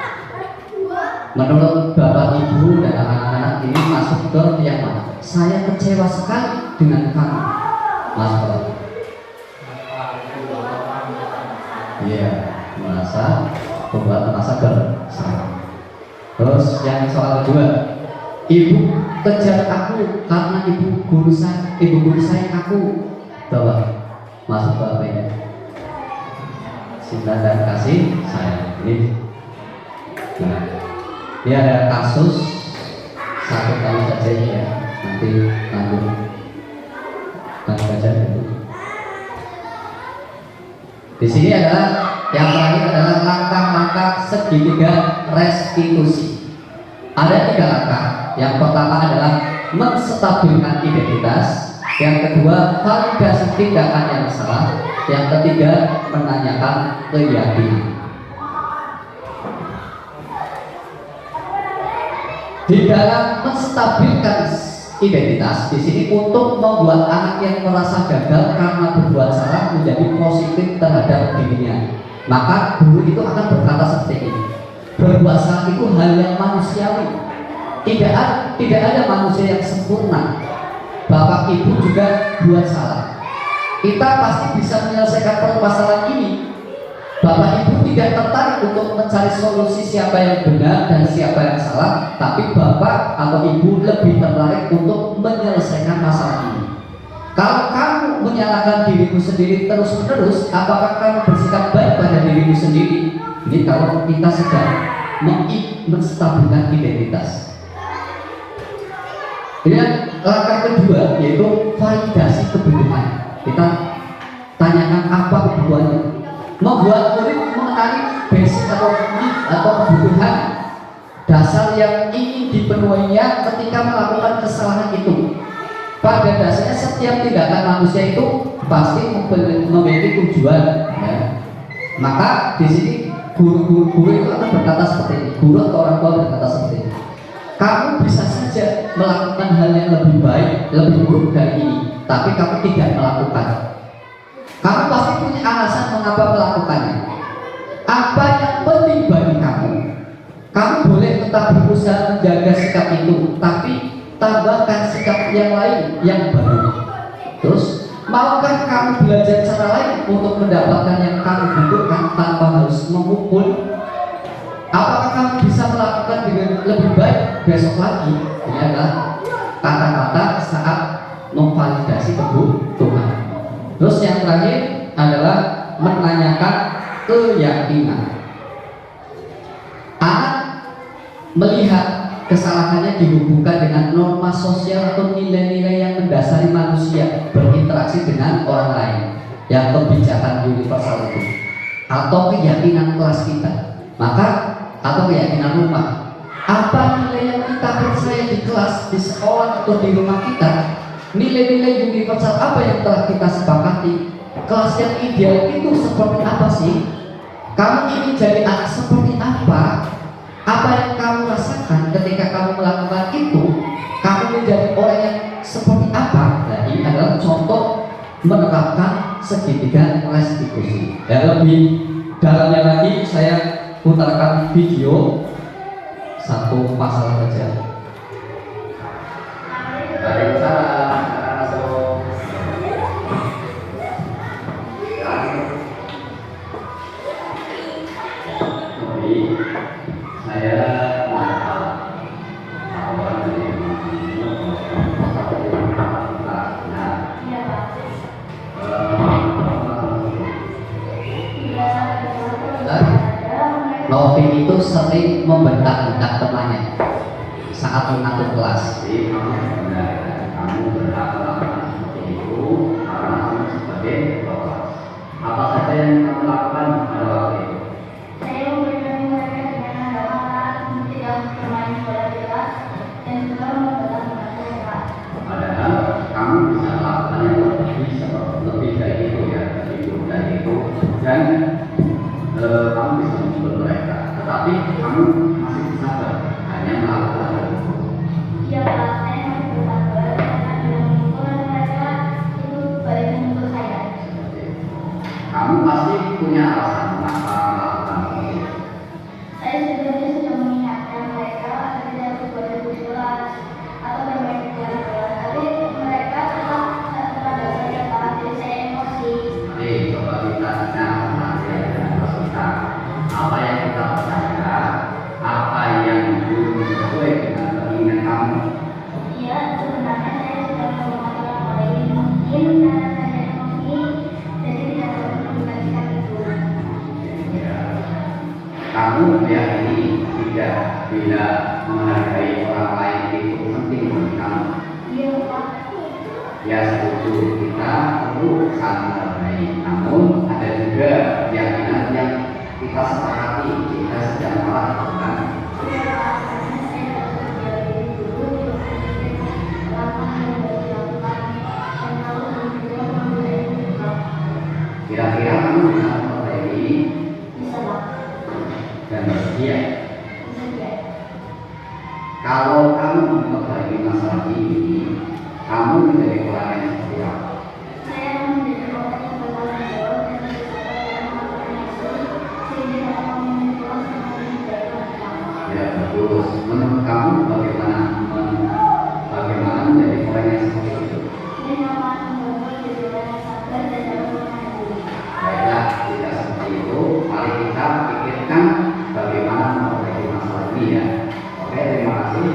Menurut Bapak Ibu dan anak-anak ini masuk ke yang mana? Saya kecewa sekali dengan kamu. Masuk. Iya, merasa bersalah. Terus yang soal kedua, ibu kejar aku karena ibu guru saya aku. Coba masuk ke apa ya? Cinta dan kasih sayang. Ini ada kasus satu kali saja ya, nanti lanjut saja dulu. Di sini adalah yang terakhir adalah langkah-langkah segitiga restitusi. Ada 3 langkah. Yang pertama adalah menstabilkan identitas. Yang kedua, validasi tindakan yang salah. Yang ketiga, menanyakan keyakinan. Di dalam menstabilkan identitas, di sini untuk membuat anak yang merasa gagal karena berbuat salah menjadi positif terhadap dirinya, maka guru itu akan berkata seperti ini: berbuat salah itu hal yang manusiawi. Tidak ada manusia yang sempurna. Bapak Ibu juga buat salah. Kita pasti bisa menyelesaikan permasalahan ini. Bapak Ibu tidak tertarik untuk mencari solusi siapa yang benar dan siapa yang salah, tapi Bapak atau Ibu lebih tertarik untuk menyelesaikan masalah ini. Kalau kamu menyalahkan dirimu sendiri terus-menerus, apakah kamu bersikap baik pada dirimu sendiri? Ini kalau kita sedang menstabilkan identitas. Kemudian langkah kedua yaitu validasi kebutuhan. Kita tanyakan apa kebutuhannya. Membuat murid mengenali basic atau kebutuhan dasar yang ingin dipenuhinya ketika melakukan kesalahan itu. Pada dasarnya setiap tindakan manusia itu pasti memiliki tujuan. Ya. Maka di sini guru itu akan berkata seperti ini. Guru atau orang tua berkata seperti ini: kamu bisa saja melakukan hal yang lebih baik, lebih buruk dari ini, tapi kamu tidak melakukan. Kamu pasti punya alasan mengapa melakukannya. Apa yang penting bagi kamu? Kamu boleh tetap berusaha menjaga sikap itu, tapi tambahkan sikap yang lain yang baru. Terus, maukah kamu belajar cara lain untuk mendapatkan yang kamu butuhkan tanpa harus memukul? Apakah kamu bisa melakukan dengan lebih baik besok lagi? Ini adalah kata-kata saat memvalidasi kebutuhan. Terus yang terakhir adalah menanyakan keyakinan. Anak melihat kesalahannya dihubungkan dengan norma sosial atau nilai-nilai yang mendasari manusia berinteraksi dengan orang lain, yang kebijakan universal itu, atau keyakinan kelas kita, maka atau keyakinan rumah. Apa nilai yang kita percaya di kelas, di sekolah, atau di rumah kita? Nilai-nilai universal apa yang telah kita sepakati? Kelas yang ideal itu seperti apa sih? Kamu ingin jadi anak seperti apa? Apa yang kamu rasakan ketika kamu melakukan itu? Kamu menjadi orang yang seperti apa? Nah, ini adalah contoh menerapkan segitiga restitusi. Dan lebih dalamnya lagi, saya putarkan video satu pasal saja. Waalaikumsalam. Novi itu sering membentak-bentak temannya saat mengatur kelas. Jadi kamu berhak melakukan seperti itu karena kamu sebagai ketua. Apa saja yang kamu lakukan pada waktu itu? Saya memberitahu mereka dengan agama tidak bermain bola di kelas dan juga membentak-bentak mereka. Padahal kamu bisa melakukan yang lebih dari itu ya, lebih dari itu, dan kamu bisa memukul mereka. Tetapi kamu masih sabar, hanya melakukan itu. Iya Pak, saya masih bersabar karena dengan memukul mereka itu balik memukul saya. Kamu pasti punya alasan mengapa melakukan itu. Saya sebenarnya sudah mengingatkan mereka agar tidak berbuat di kelas atau bermain di luar kelas, tapi mereka tetap pada saja Pak, jadi saya emosi. Oke, coba kita dengan kita. Apa yang kita percaya, apa yang belum sesuai dengan keinginan kamu. Iya, sebenarnya saya sudah melakukan orang lain, mungkin karena saya emosi, jadi tidak dapat menggunakan itu. Ya. Kamu meyakini tidak bila menghargai orang lain itu penting bagi kamu. Iya Pak. Ya setuju, kita perlu saling menghargai. Namun ada juga keyakinan yang kita sepakati kita sedang melakukan. Iya Pak, karena saya harus belajar dulu untuk langkah yang harus dilakukan dan tahu juga memulai juga. Kira-kira kamu bisa memperbaiki Bisa Pak, dan bersedia. bisa ya. Kalau kamu memperbaiki masalah ini, kamu menjadi orang yang seperti apa? Saya menjadi orang yang bertanggung jawab dan bersabar dalam melakukan itu sehingga dapat memimpin kelas dengan lebih baik lagi Pak. Ya bagus. Menurut kamu bagaimana menjadi orang yang seperti itu? Ini akan membantu jadi orang yang sabar dan dapat menghadapi. Baiklah, tidak seperti itu. Mari kita pikirkan bagaimana memperbaiki masalah ini ya. Oke, terima kasih.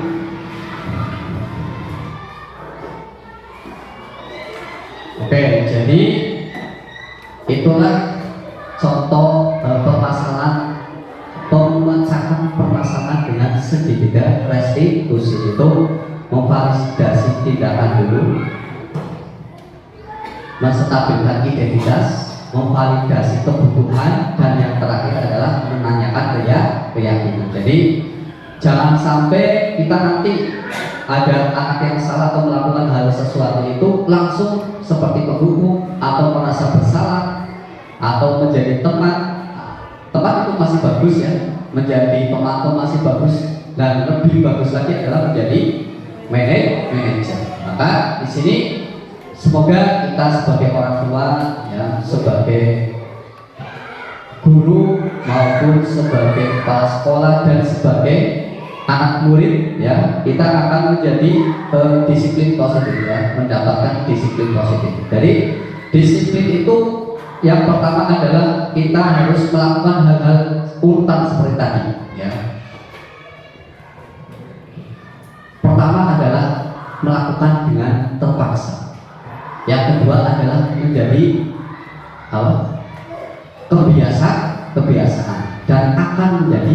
Oke, jadi itulah contoh permasalahan pemecahan permasalahan dengan segitiga restitusi. Itu memvalidasi tindakan dulu, menstabilkan identitas, memvalidasi kebutuhan, dan yang terakhir adalah menanyakan keyakinan. Jadi jangan sampai kita nanti ada anak yang salah atau melakukan hal sesuatu itu langsung seperti penghukum atau merasa bersalah atau menjadi teman itu masih bagus ya, menjadi teman itu masih bagus, dan lebih bagus lagi adalah menjadi manajer. Maka di sini semoga kita sebagai orang tua ya, sebagai guru maupun sebagai kepala sekolah dan sebagai anak murid ya, kita akan menjadi disiplin positif ya, mendapatkan disiplin positif. Jadi disiplin itu yang pertama adalah kita harus melakukan hal-hal urutan seperti tadi ya. Pertama adalah melakukan dengan terpaksa. Yang kedua adalah menjadi kebiasaan dan akan menjadi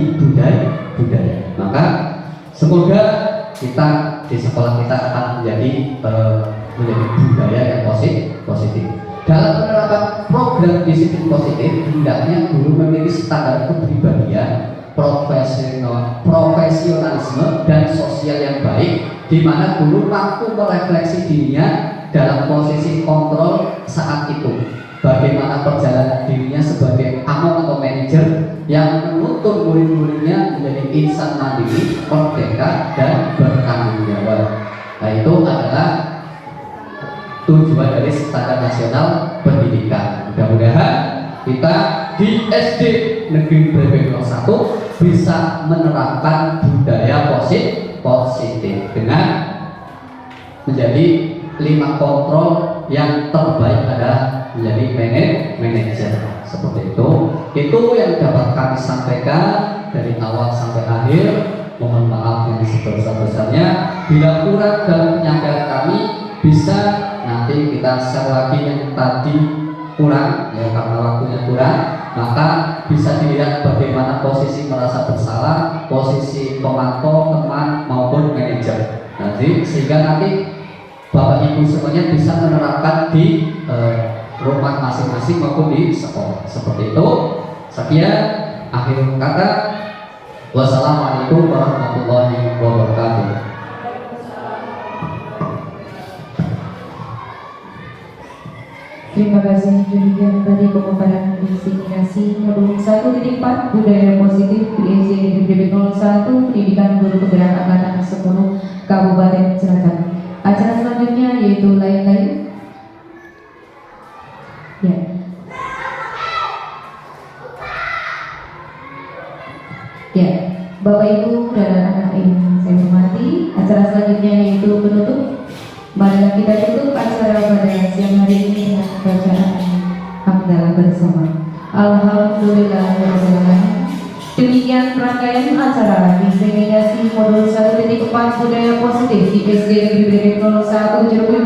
budaya. Maka Semoga kita di sekolah kita akan menjadi budaya yang positif. Dalam penerapan program disiplin positif, hendaknya guru memiliki standar kepribadian, profesionalisme dan sosial yang baik, di mana guru mampu merefleksi dirinya dalam posisi kontrol saat itu. Bagaimana perjalanan dirinya sebagai among atau manajer yang menuntun murid-muridnya menjadi insan mandiri, merdeka, dan bertanggung jawab. Nah, itu adalah tujuan dari Standar Nasional Pendidikan. Mudah-mudahan kita di SD Negeri Brebe 01 bisa menerapkan budaya positif dengan menjadi 5 kontrol yang terbaik adalah menjadi manajer. Seperti itu yang dapat kami sampaikan dari awal sampai akhir. Mohon maaf yang sebesar-besarnya bila kurang dalam penyampaian kami. Bisa nanti kita share lagi yang tadi kurang ya, karena waktunya kurang, maka bisa dilihat bagaimana posisi merasa bersalah, posisi pemantau, teman maupun manajer. Nanti sehingga nanti Bapak Ibu semuanya bisa menerapkan di rumah masing-masing maupun di sekolah. Seperti itu. Sekian akhir kata. Wassalamualaikum warahmatullahi wabarakatuh. Terima kasih. Demikian tadi pemaparan diseminasi modul 1.4 budaya positif di SD Negeri 01 pendidikan guru penggerak angkatan 10 Kabupaten Cilacap. Acara selanjutnya yaitu lain-lain. Ya. Ya, Bapak Ibu dan anak yang saya hormati, acara selanjutnya yaitu penutup. Marilah kita tutup acara pada siang hari ini dengan bacaan hamdalah bersama. Alhamdulillahirobbilalamin. Demikian rangkaian acara diseminasi modul 1.4 budaya positif di SD Negeri 01 Jeruk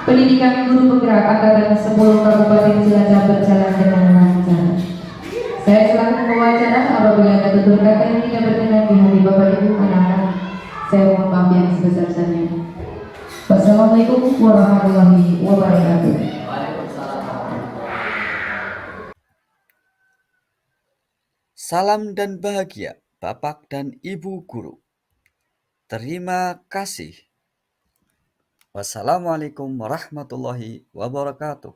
pendidikan guru penggerak angkatan 10 Kabupaten Cilacap berjalan dengan lancar. Saya selaku membawa acara. Apabila ada tutur kata yang tidak berkenan di hati Bapak Ibu anak-anak, saya mohon maaf yang sebesar-besarnya. Wassalamualaikum warahmatullahi wabarakatuh. Salam dan bahagia Bapak dan Ibu guru. Terima kasih. Wassalamualaikum warahmatullahi wabarakatuh.